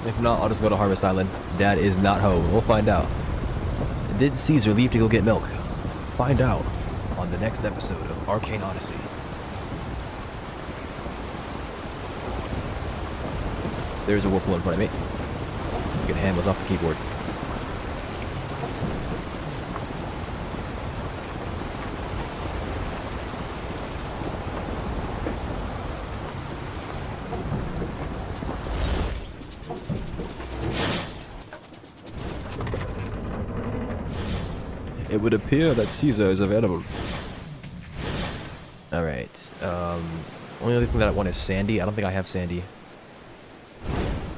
If not, I'll just go to Harvest Island. Dad is not home. We'll find out. Did Caesar leave to go get milk? Find out on the next episode of Arcane Odyssey. There's a whirlpool in front of me. Get handles off the keyboard. It would appear that Caesar is available. Alright. Only other thing that I want is Sandy. I don't think I have Sandy.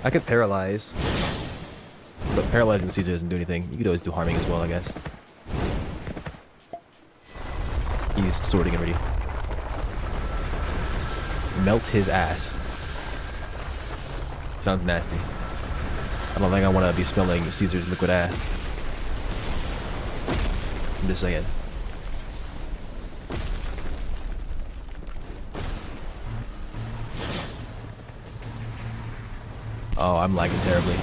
I could paralyze. But paralyzing Caesar doesn't do anything. You could always do harming as well, I guess. He's sorting already. Melt his ass. Sounds nasty. I don't think I want to be smelling Caesar's liquid ass. I'm just saying. Oh, I'm lagging terribly.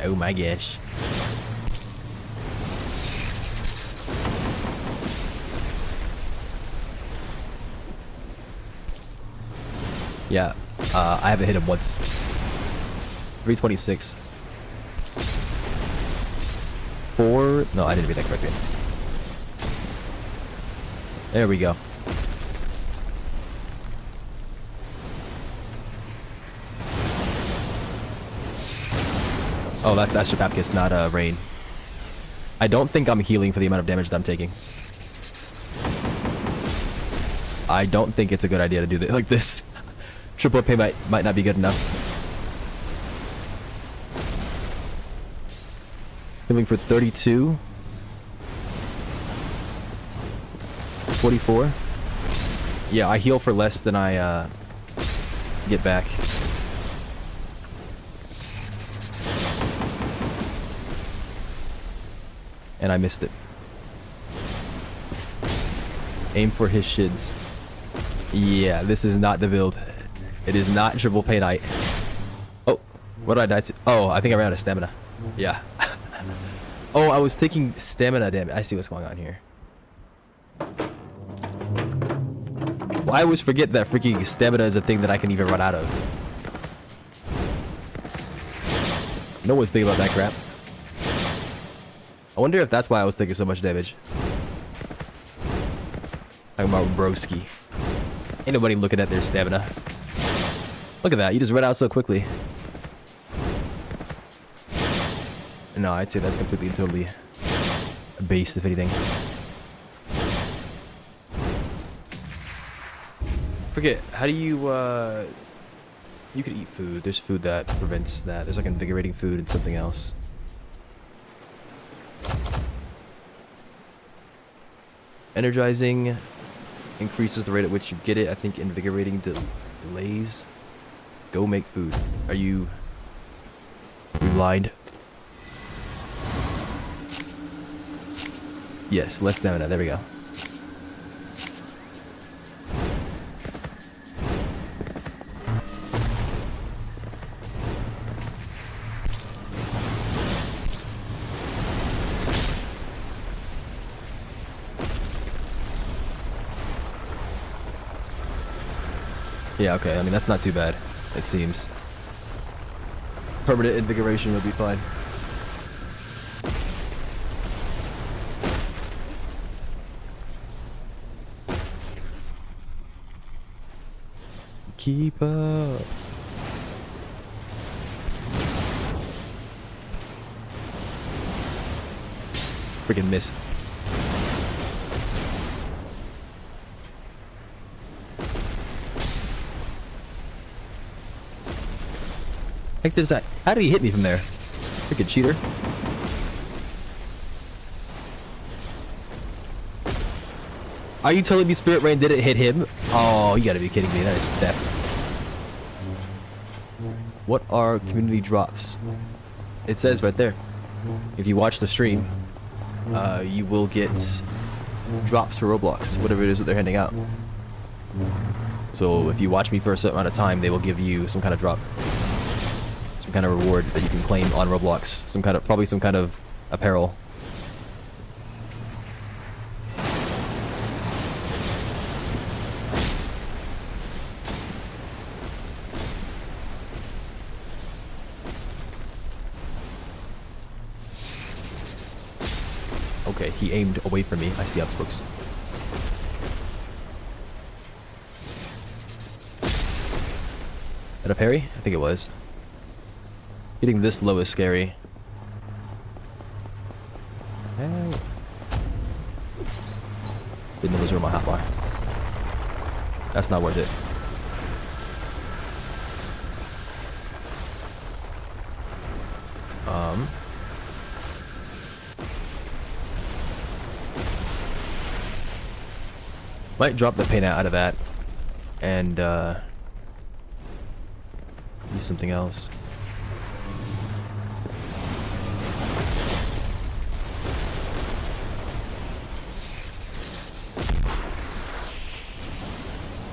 Oh my gosh. Yeah, I haven't hit him once. 326. 4... No, I didn't read that correctly. There we go. Oh, that's Astrapapkis, not Rain. I don't think I'm healing for the amount of damage that I'm taking. I don't think it's a good idea to do it like this. Triple pay might not be good enough. Healing for 32. 44. Yeah, I heal for less than I get back. And I missed it. Aim for his shids. Yeah, this is not the build. It is not triple pay night. Oh, what did I die to? Oh, I think I ran out of stamina. Yeah. Oh, I was taking stamina damage. I see what's going on here. Well, I always forget that freaking stamina is a thing that I can even run out of. No one's thinking about that crap. I wonder if that's why I was taking so much damage. Talking about broski. Ain't nobody looking at their stamina. Look at that, you just ran out so quickly. No, I'd say that's completely and totally based, if anything. Forget, how do you, you could eat food. There's food that prevents that. There's like invigorating food and something else. Energizing increases the rate at which you get it. I think invigorating delays. Go make food. Are you blind? Yes, less stamina. There we go. Yeah, okay. I mean, that's not too bad, it seems. Permanent invigoration will be fine. Keep up. Freaking missed. Heck, does that? How did he hit me from there? Freaking cheater. Are you telling me Spirit Rain didn't hit him? Oh, you gotta be kidding me. That is theft. What are community drops? It says right there. If you watch the stream, you will get drops for Roblox, whatever it is that they're handing out. So if you watch me for a certain amount of time, they will give you some kind of drop. Some kind of reward that you can claim on Roblox. Some kind of, probably some kind of apparel. Okay, he aimed away from me. I see how this works. That a parry? I think it was. Getting this low is scary. Hey. Didn't know those were my hotbar. That's not worth it. Might drop the paint out of that and use something else.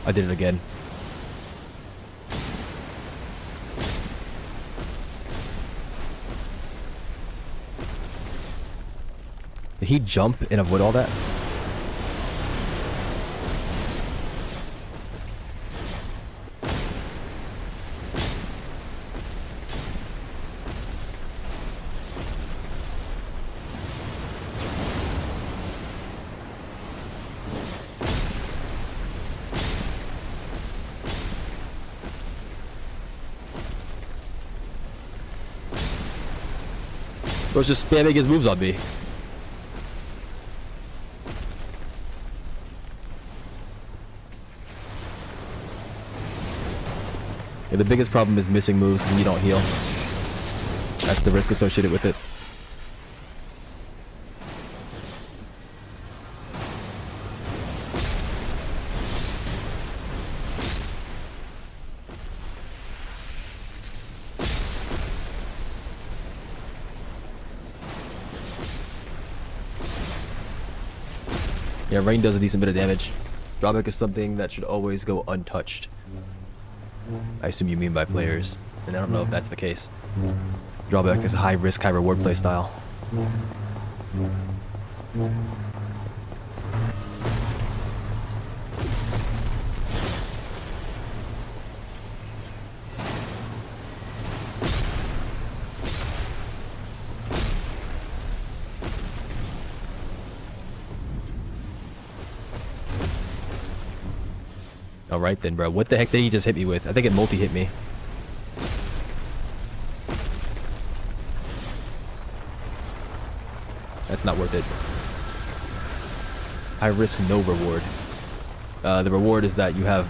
I did it again. Did he jump and avoid all that? Bro's just spamming his moves on me. Yeah, the biggest problem is missing moves and you don't heal. That's the risk associated with it. Yeah, rain does a decent bit of damage. Drawback is something that should always go untouched. I assume you mean by players, and I don't know if that's the case. Drawback is a high risk, high reward play style. Alright then, bro. What the heck did he just hit me with? I think it multi-hit me. That's not worth it. High risk, no reward. The reward is that you have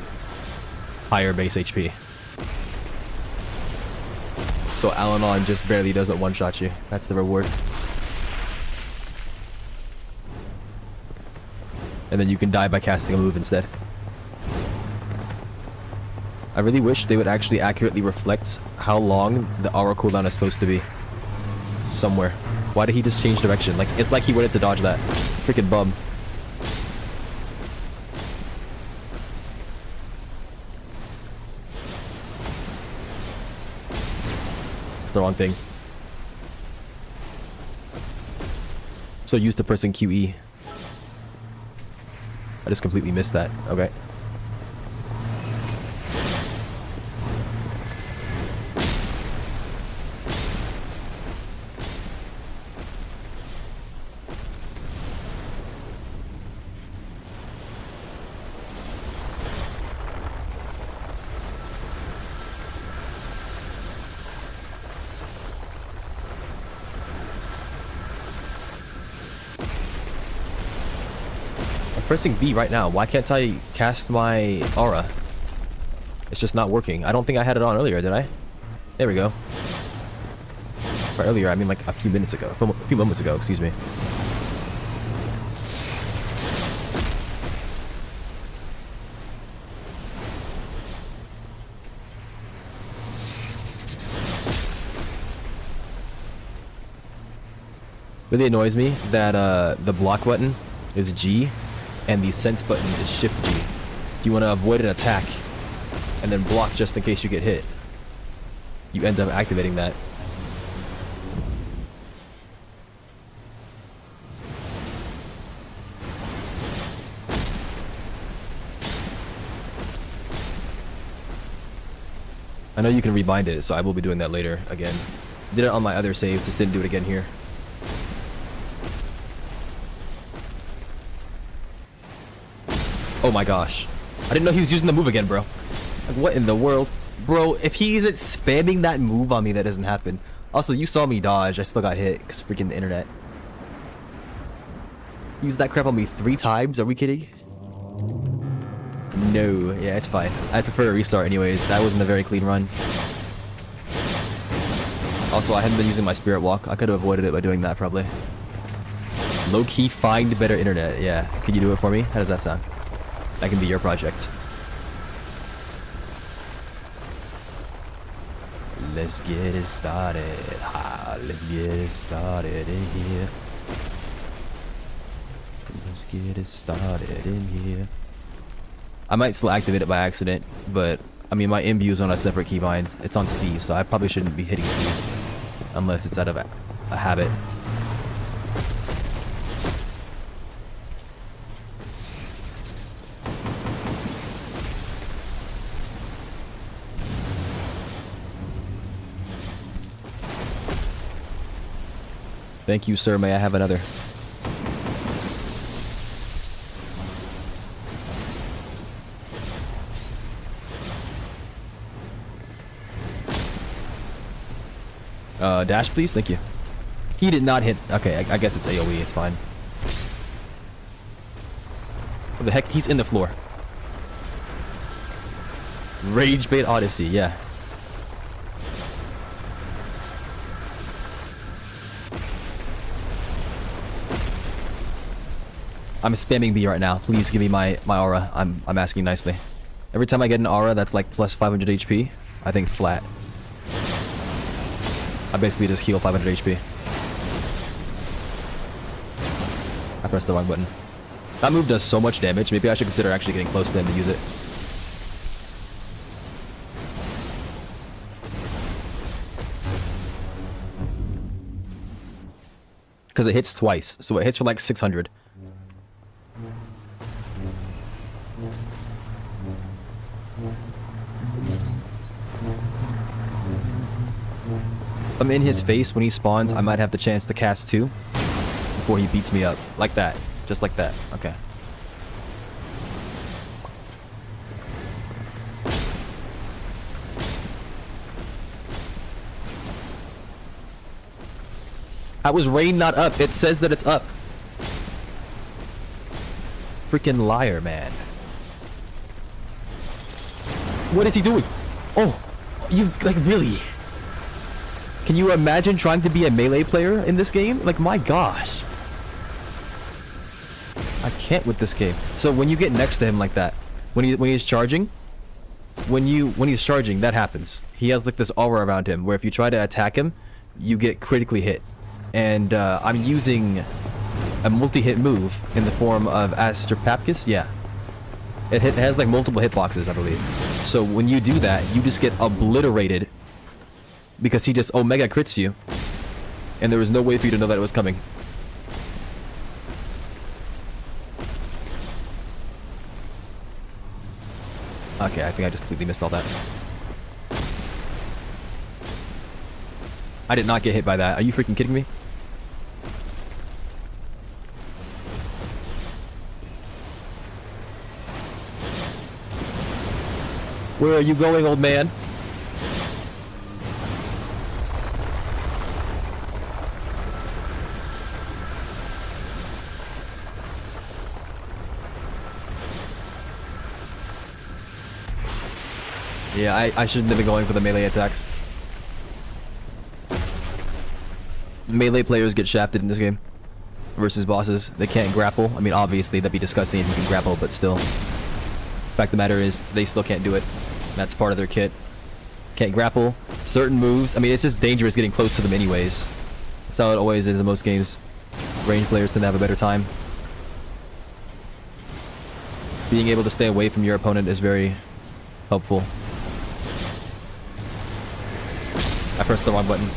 higher base HP. So Al-Anon just barely doesn't one-shot you. That's the reward. And then you can die by casting a move instead. I really wish they would actually accurately reflect how long the aura cooldown is supposed to be. Somewhere. Why did he just change direction? Like, it's like he wanted to dodge that. Freaking bum. It's the wrong thing. I'm so used to pressing QE. I just completely missed that. Okay. Pressing B right now. Why can't I cast my aura? It's just not working. I don't think I had it on earlier, did I? There we go. By earlier, I mean like a few minutes ago. A few moments ago, excuse me. Really annoys me that the block button is G and the sense button is shift G. If you want to avoid an attack and then block just in case you get hit, you end up activating that. I know you can rebind it, so I will be doing that later again. Did it on my other save, just didn't do it again here. Oh my gosh. I didn't know he was using the move again, bro. Like, what in the world? Bro, if he isn't spamming that move on me, that doesn't happen. Also, you saw me dodge. I still got hit because freaking the internet. Used that crap on me 3 times? Are we kidding? No. Yeah, it's fine. I'd prefer a restart anyways. That wasn't a very clean run. Also, I hadn't been using my spirit walk. I could have avoided it by doing that, probably. Low-key find better internet. Yeah. Can you do it for me? How does that sound? That can be your project. Let's get it started. Let's get it started in here. Let's get it started in here. I might still activate it by accident, but I mean my imbue is on a separate keybind. It's on C, so I probably shouldn't be hitting C unless it's out of a habit. Thank you, sir. May I have another? Dash, please. Thank you. He did not hit. Okay, I guess it's AoE. It's fine. What the heck? He's in the floor. Rage Bait Odyssey. Yeah. I'm spamming B right now. Please give me my aura. I'm asking nicely. Every time I get an aura that's like plus 500 HP, I think flat. I basically just heal 500 HP. I pressed the wrong button. That move does so much damage. Maybe I should consider actually getting close to him to use it. Because it hits twice, so it hits for like 600. If I'm in his face when he spawns, I might have the chance to cast 2 before he beats me up. Like that. Just like that. Okay. That was rain, not up. It says that it's up. Freaking liar, man. What is he doing? Oh, you like really? Can you imagine trying to be a melee player in this game? Like, my gosh. I can't with this game. So when you get next to him like that, when he's charging, when he's charging, that happens. He has like this aura around him where if you try to attack him, you get critically hit. And I'm using a multi-hit move in the form of dsprep. Yeah, it has like multiple hitboxes, I believe. So when you do that, you just get obliterated because he just omega crits you, and there was no way for you to know that it was coming. Okay, I think I just completely missed all that. I did not get hit by that. Are you freaking kidding me? Where are you going, old man? Yeah, I shouldn't have been going for the melee attacks. Melee players get shafted in this game. Versus bosses. They can't grapple. I mean, obviously, that'd be disgusting if you can grapple, but still. Fact of the matter is, they still can't do it. That's part of their kit. Can't grapple. Certain moves. I mean, it's just dangerous getting close to them anyways. That's how it always is in most games. Range players tend to have a better time. Being able to stay away from your opponent is very helpful. I pressed the wrong button.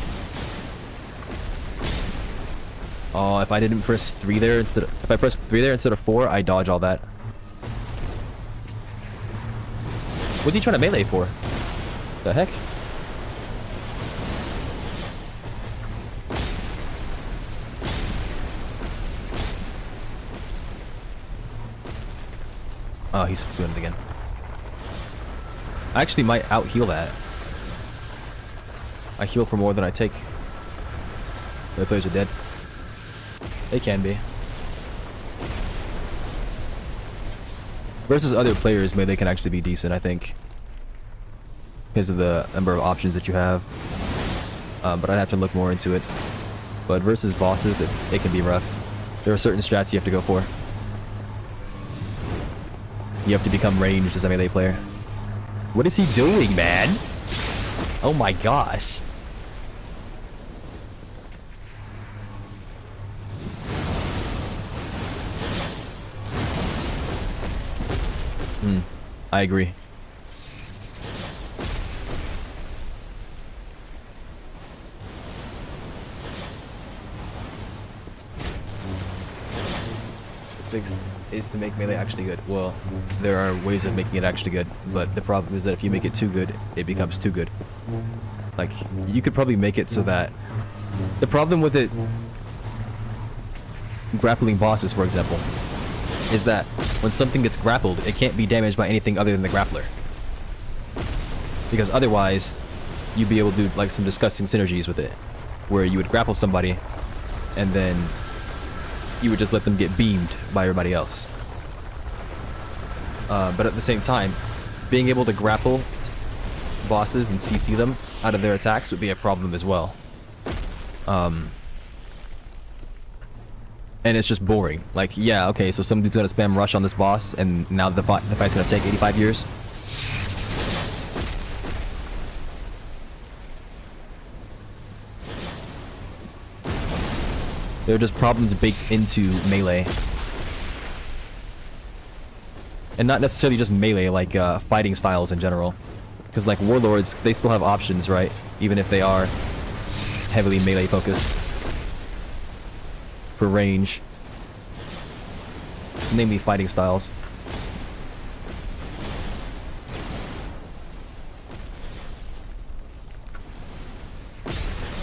Oh, if I didn't press 3 there instead of... If I pressed 3 there instead of 4, I dodge all that. What's he trying to melee for? The heck? Oh, he's doing it again. I actually might out-heal that. I heal for more than I take. The players are dead. They can be. Versus other players, melee can actually be decent, I think. Because of the number of options that you have. But I'd have to look more into it. But versus bosses, it can be rough. There are certain strats you have to go for. You have to become ranged as a melee player. What is he doing, man? Oh my gosh. I agree. The fix is to make melee actually good. Well, there are ways of making it actually good, but the problem is that if you make it too good, it becomes too good. Like, you could probably make it so that... The problem with it... Grappling bosses, for example, is that when something gets grappled, it can't be damaged by anything other than the grappler. Because otherwise, you'd be able to do like some disgusting synergies with it. Where you would grapple somebody, and then you would just let them get beamed by everybody else. But at the same time, being able to grapple bosses and CC them out of their attacks would be a problem as well. And it's just boring. Like, yeah, okay, so some dude's gonna spam rush on this boss, and now the fight's gonna take 85 years. There are just problems baked into melee. And not necessarily just melee, like fighting styles in general. Because like warlords, they still have options, right? Even if they are heavily melee focused. for range. It's namely fighting styles.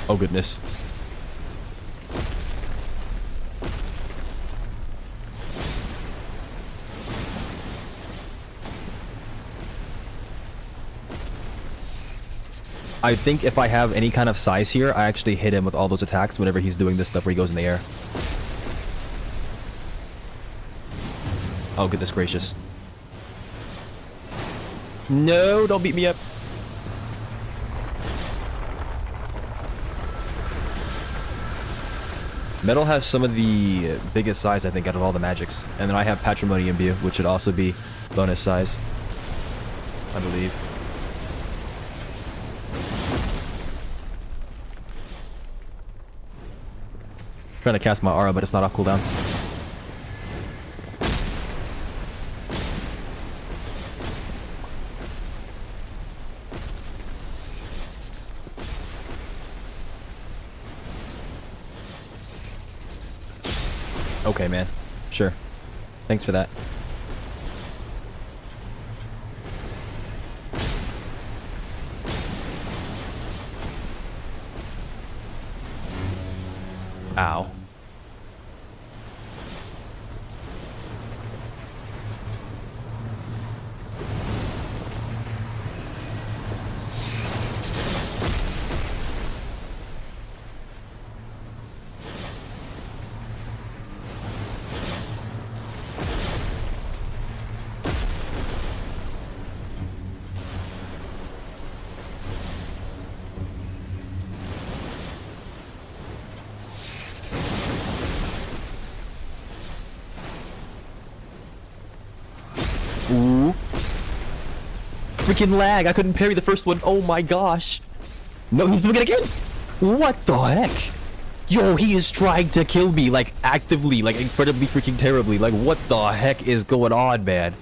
Oh goodness. I think if I have any kind of size here, I actually hit him with all those attacks whenever he's doing this stuff where he goes in the air. Oh, goodness gracious. No, don't beat me up. Metal has some of the biggest size, I think, out of all the magics. And then I have Patrimony Imbue, which should also be bonus size, I believe. Trying to cast my aura, but it's not off cooldown. Okay, man. Sure. Thanks for that. Ow. Ooh. Freaking lag. I couldn't parry the first one. Oh my gosh. No, he's doing it again. What the heck? Yo, he is trying to kill me, like, actively, like, incredibly freaking terribly. Like, what the heck is going on, man?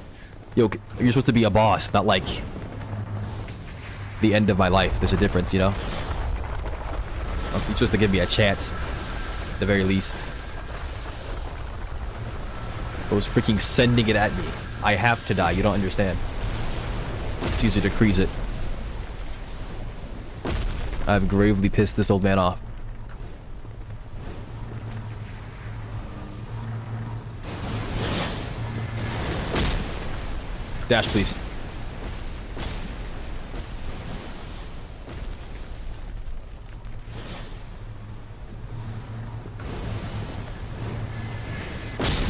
Yo, you're supposed to be a boss, not, like, the end of my life. There's a difference, you know? You're supposed to give me a chance, at the very least. I was freaking sending it at me. I have to die, you don't understand. Caesar decrees it. I've gravely pissed this old man off. Dash, please.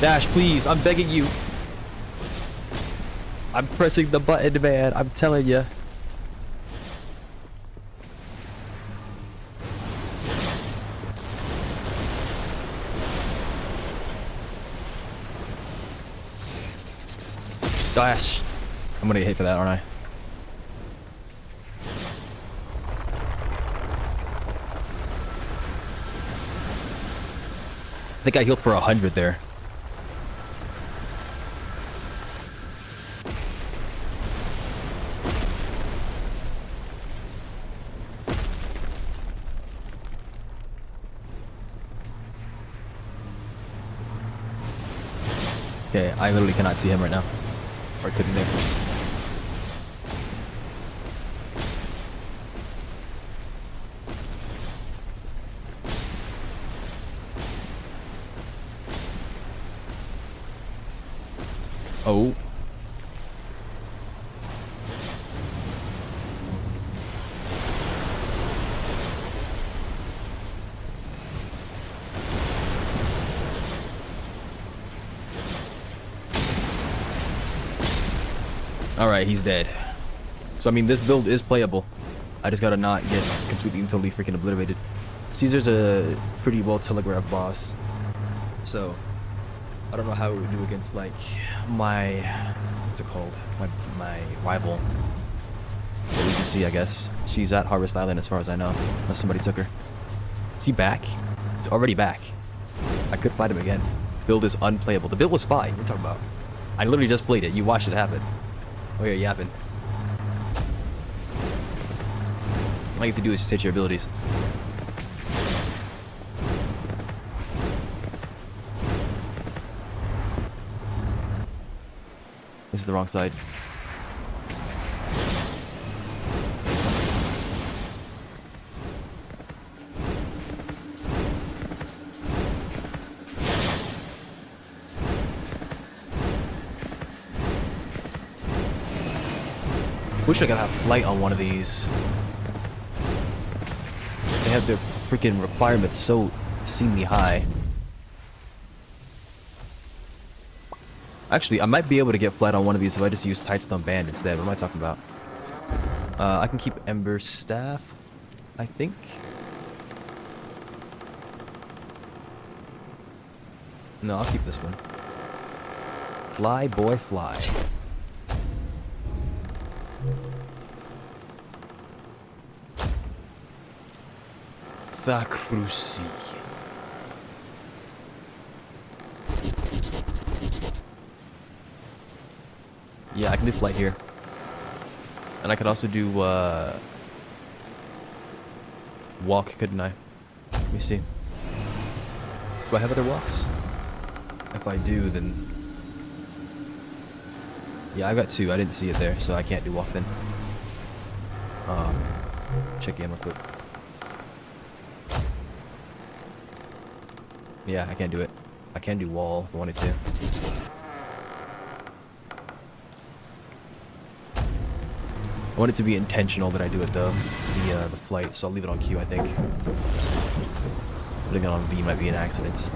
Dash, please. I'm begging you. I'm pressing the button, man. I'm telling you. Dash. I'm gonna get hit for that, aren't I? I think I healed for 100 there. Okay, I literally cannot see him right now. Or couldn't there. Oh. Alright, he's dead. So, I mean, this build is playable. I just gotta not get completely and totally freaking obliterated. Caesar's a pretty well telegraphed boss. So, I don't know how it would do against, like, my... what's it called? My rival. But we can see, I guess. She's at Harvest Island as far as I know. Unless somebody took her. Is he back? He's already back. I could fight him again. Build is unplayable. The build was fine. What are you talking about? I literally just played it. You watched it happen. Oh, you're yapping. All you have to do is just hit your abilities. This is the wrong side. Wish I could have flight on one of these. They have their freaking requirements so obscenely high. Actually, I might be able to get flight on one of these if I just use Tightstone Band instead. What am I talking about? I can keep Ember Staff, I think. No, I'll keep this one. Fly, boy, fly. Thakrusi. Yeah, I can do flight here. And I could also do walk, couldn't I? Let me see. Do I have other walks? If I do, then... Yeah, I got 2. I didn't see it there, so I can't do walk then. Check the ammo clip. Yeah, I can't do it. I can do wall if I wanted to. I want it to be intentional that I do it though, the flight, so I'll leave it on Q, I think. Putting it on V might be an accident.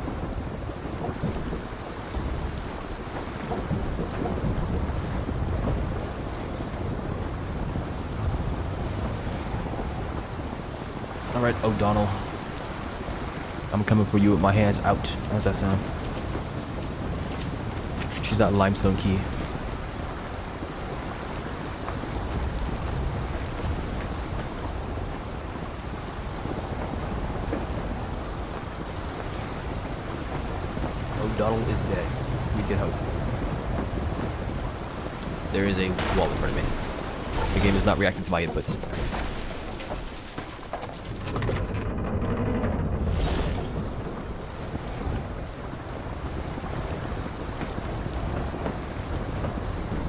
Alright, O'Donnell. I'm coming for you with my hands out. How's that sound? She's that limestone key. O'Donnell is dead. We can hope. There is a wall in front of me. The game is not reacting to my inputs.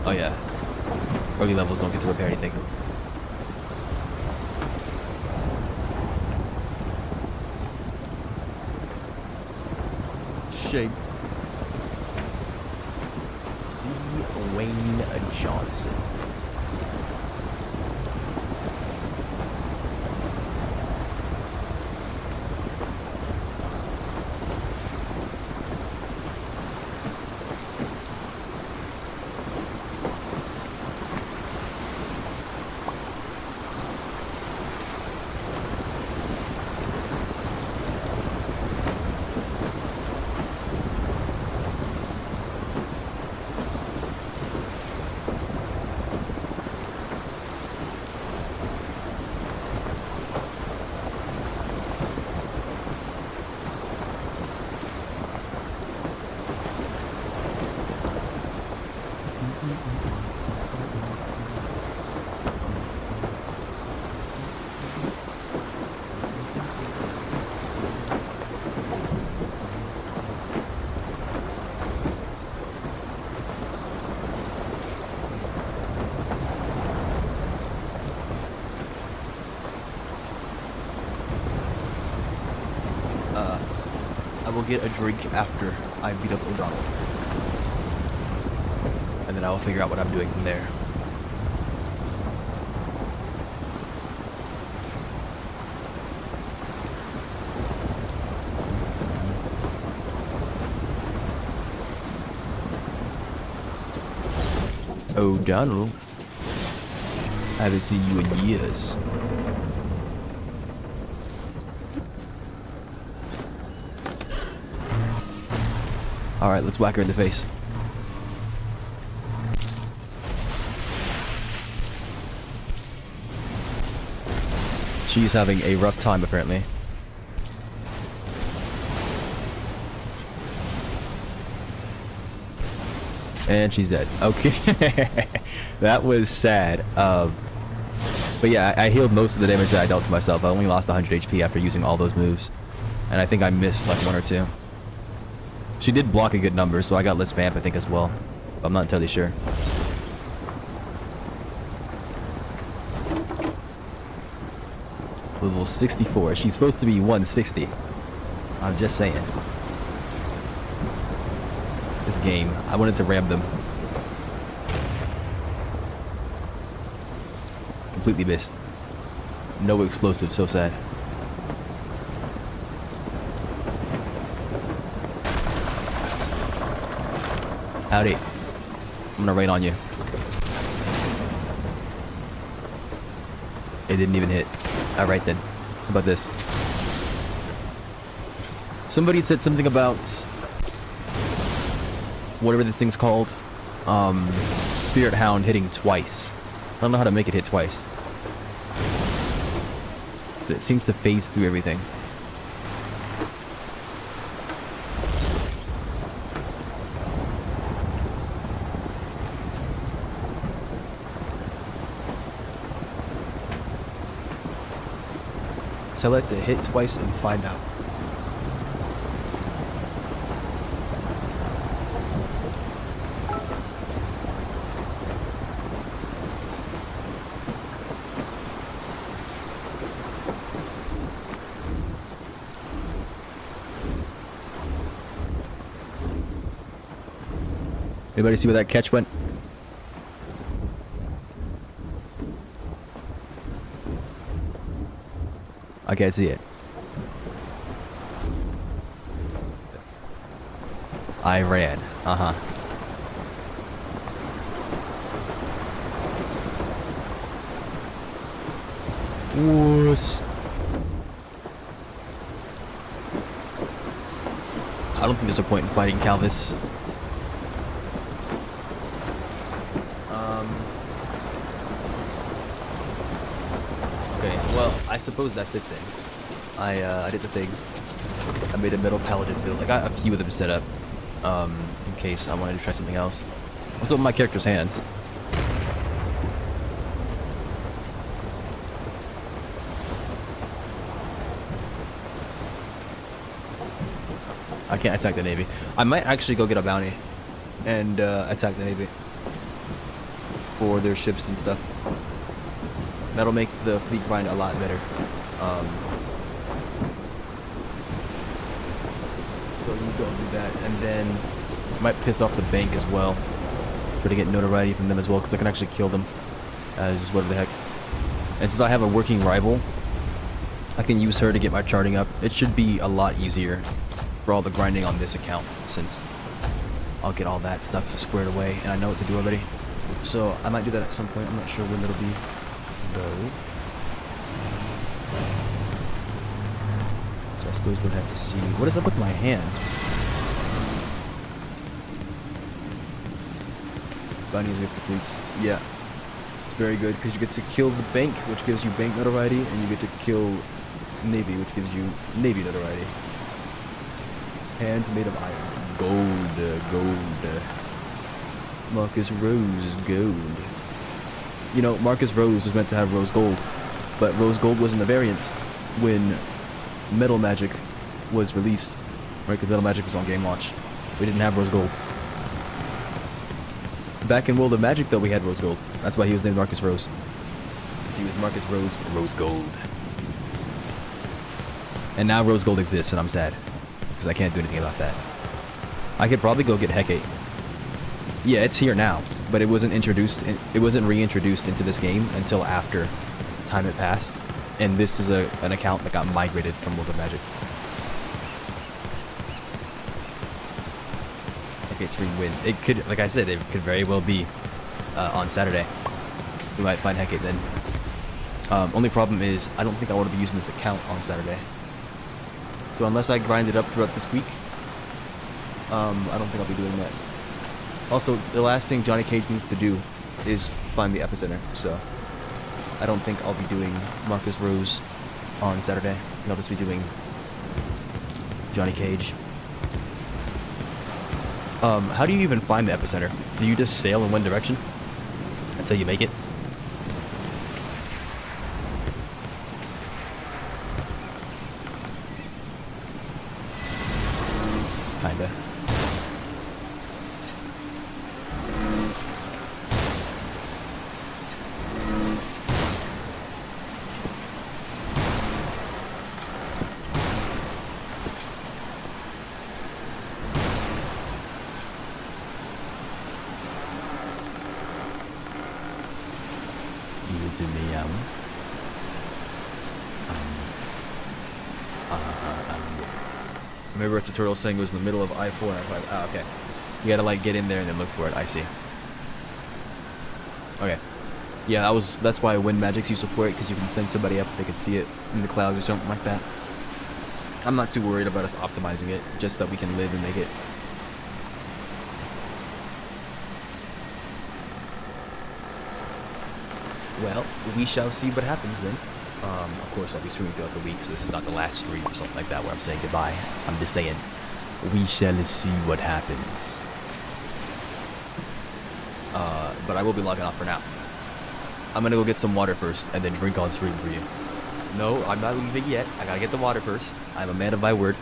Oh yeah. Early levels don't get to repair anything. Shake. Wayne Johnson. I will get a drink after I beat up O'Donnell. And then I will figure out what I'm doing from there. O'Donnell, I haven't seen you in years. Alright, let's whack her in the face. She's having a rough time, apparently. And she's dead. Okay. That was sad. But yeah, I healed most of the damage that I dealt to myself. I only lost 100 HP after using all those moves. And I think I missed like 1 or 2. She did block a good number, so I got less vamp, I think, as well. But I'm not entirely sure. Level 64. She's supposed to be 160. I'm just saying. This game, I wanted to ram them. Completely missed. No explosive, so sad. Howdy. I'm gonna rain on you. It didn't even hit. Alright then. How about this? Somebody said something about whatever this thing's called. Spirit Hound hitting twice. I don't know how to make it hit twice. It seems to phase through everything. Tell it to hit twice and find out. Anybody see where that catch went? I can't see it. I ran. Uh-huh. Wuss. I don't think there's a point in fighting Calvis. Okay, well, I suppose that's it then. I did the thing. I made a metal paladin build. I got a few of them set up, in case I wanted to try something else. What's up with my character's hands? I can't attack the Navy. I might actually go get a bounty and attack the Navy for their ships and stuff. That'll make the fleet grind a lot better. So you go do that, and then I might piss off the bank as well. Try to get notoriety from them as well, because I can actually kill them as whatever the heck. And since I have a working rival, I can use her to get my charting up. It should be a lot easier for all the grinding on this account, since I'll get all that stuff squared away and I know what to do already. So I might do that at some point. I'm not sure when it'll be though. So I suppose we'll have to see. What is up with my hands? Bounties are fleets. Yeah. It's very good because you get to kill the bank, which gives you bank notoriety, and you get to kill Navy, which gives you Navy notoriety. Hands made of iron. Gold. Marcus Rose gold. You know, Marcus Rose was meant to have rose gold, but rose gold wasn't a variant when Metal Magic was released, right? Because Metal Magic was on game launch. We didn't have rose gold. Back in World of Magic, though, we had rose gold. That's why he was named Marcus Rose. Because he was Marcus Rose, rose gold. And now rose gold exists, and I'm sad. Because I can't do anything about that. I could probably go get Hecate. Yeah, it's here now, but it wasn't introduced. It wasn't reintroduced into this game until after time had passed, and this is an account that got migrated from World of Magic. Hecate's free win. It could, like I said, it could very well be on Saturday. We might find Hecate then. Only problem is I don't think I want to be using this account on Saturday. So unless I grind it up throughout this week, I don't think I'll be doing that. Also, the last thing Johnny Cage needs to do is find the epicenter, so I don't think I'll be doing Marcus Rose on Saturday. I'll just be doing Johnny Cage. How do you even find the epicenter? Do you just sail in one direction until you make it? Kinda. meow. I remember what the turtle saying was in the middle of I-4 and I-5. Ah, okay. You gotta like get in there and then look for it. I see. Okay. Yeah, that's why wind magic's useful for it, because you can send somebody up, they can see it in the clouds or something like that. I'm not too worried about us optimizing it, just that we can live and make it. Well, we shall see what happens then. Of course, I'll be streaming throughout the week, so this is not the last stream or something like that where I'm saying goodbye. I'm just saying, we shall see what happens. But I will be logging off for now. I'm gonna go get some water first, and then drink on stream for you. No, I'm not leaving yet. I gotta get the water first. I'm a man of my word.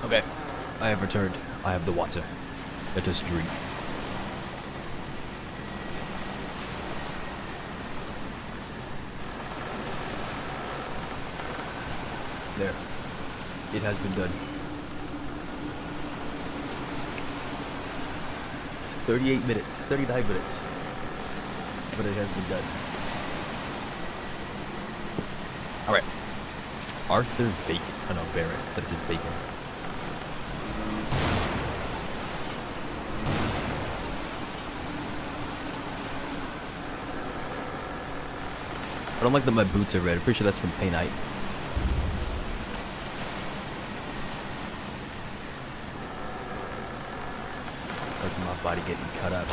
Okay, I have returned. I have the water. Let us drink. There. It has been done. 38 minutes, 39 minutes. But it has been done. Alright. Arthur Bacon. Oh no, Barrett. That's it, Bacon. I don't like that my boots are red. I'm pretty sure that's from Pay Night. That's my body getting cut up.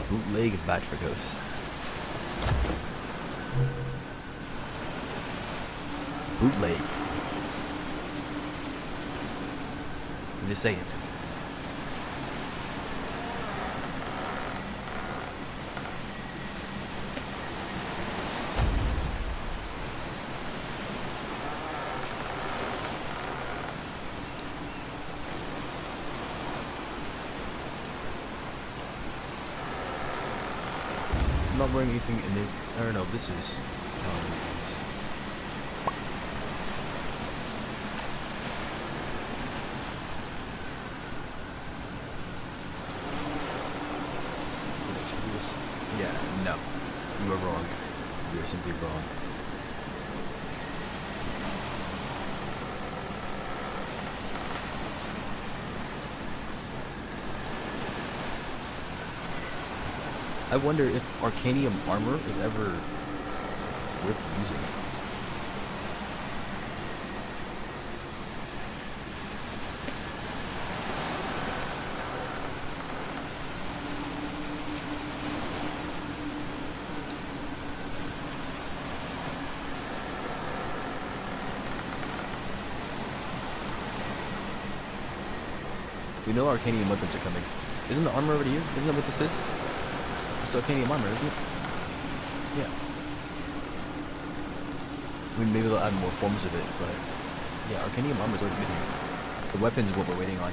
Bootleg of Batricos. Bootleg. I'm just saying. I'm not wearing anything in it. I don't know. This is. Yeah, no. You are wrong. You are simply wrong. I wonder if Arcanium armor is ever worth using. We know Arcanium weapons are coming. Isn't the armor already here? Isn't that what this is? It's Arcanium armor, isn't it? Yeah. I mean, maybe they'll add more forms of it, but yeah, Arcanium armor's already been here. The weapons is what we're waiting on,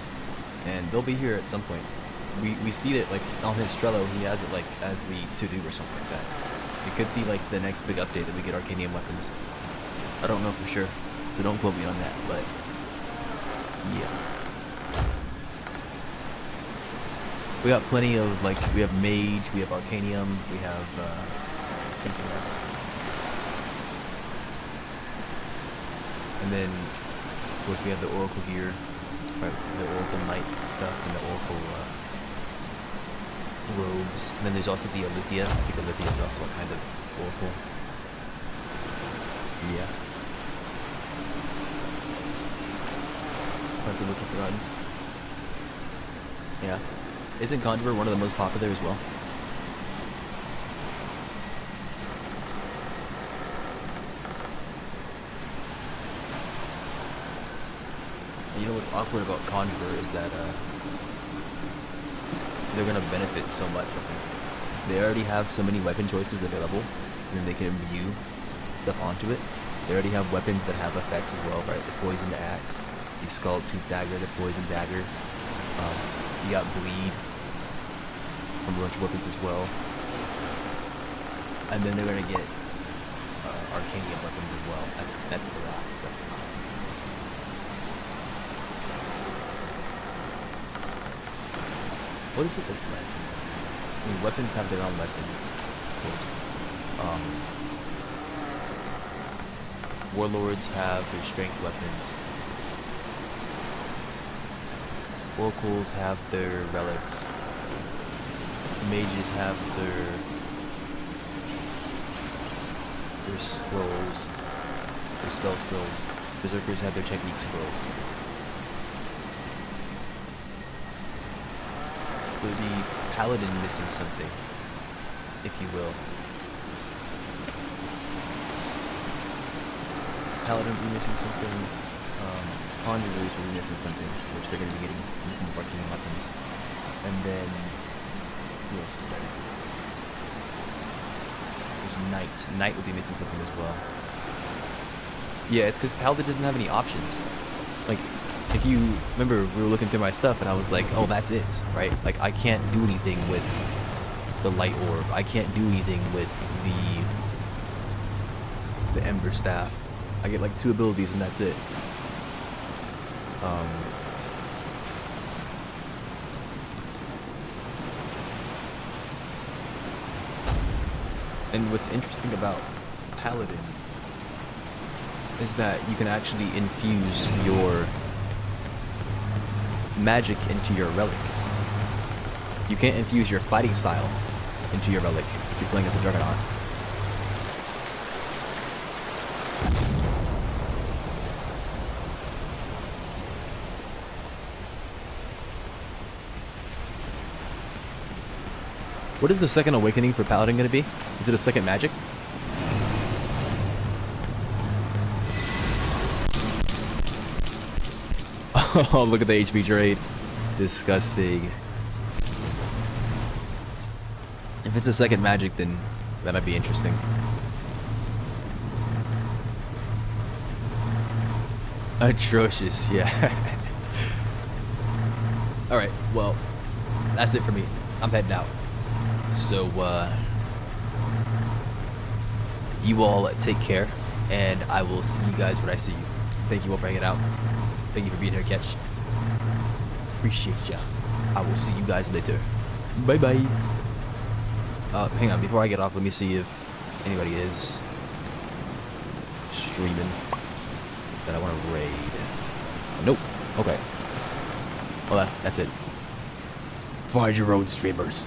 and they'll be here at some point. We see it like on his Trello. He has it like as the to-do or something like that. It could be like the next big update that we get Arcanium weapons. I don't know for sure, so don't quote me on that. But yeah. We got plenty of, like, we have Mage, we have Arcanium, we have, something else. And then, of course, we have the Oracle gear, the Oracle Knight stuff, and the Oracle robes. And then there's also the Olithia. I think Olithia is also a kind of Oracle. Yeah. Might be looking forgotten. Yeah. Isn't Conjurer one of the most popular as well? You know what's awkward about Conjurer is that they're gonna benefit so much. I think they already have so many weapon choices available, and they can imbue stuff onto it. They already have weapons that have effects as well, right? The poisoned axe, the skull tooth dagger, the poison dagger. You got bleed from a bunch of weapons as well, and then they're gonna get arcanium weapons as well. That's the lot stuff. What is it that's left? I mean, weapons have their own weapons, of course. Warlords have their strength weapons. Oracles have their relics. Mages have their scrolls, their spell scrolls. Berserkers have their technique scrolls. But the paladin missing something, if you will. Paladin will be missing something. Conjurers will be missing something, which they're going to be getting from arcane weapons. And then who else is there? There's Knight. Knight will be missing something as well. Yeah, it's because Paladin doesn't have any options. Like, if you remember, we were looking through my stuff and I was like, oh, that's it, right? Like, I can't do anything with the light orb. I can't do anything with the ember staff. I get like 2 abilities and that's it. And what's interesting about Paladin is that you can actually infuse your magic into your relic. You can't infuse your fighting style into your relic if you're playing as a Juggernaut. What is the second awakening for Paladin going to be? Is it a second magic? Oh, look at the HP trade. Disgusting. If it's a second magic, then that might be interesting. Atrocious, yeah. Alright, well, that's it for me. I'm heading out. So, you all take care, and I will see you guys when I see you. Thank you all for hanging out. Thank you for being here, Catch. Appreciate ya. I will see you guys later. Bye-bye. Hang on, before I get off, let me see if anybody is streaming that I want to raid. Nope. Okay. Well, that's it. Find your own streamers.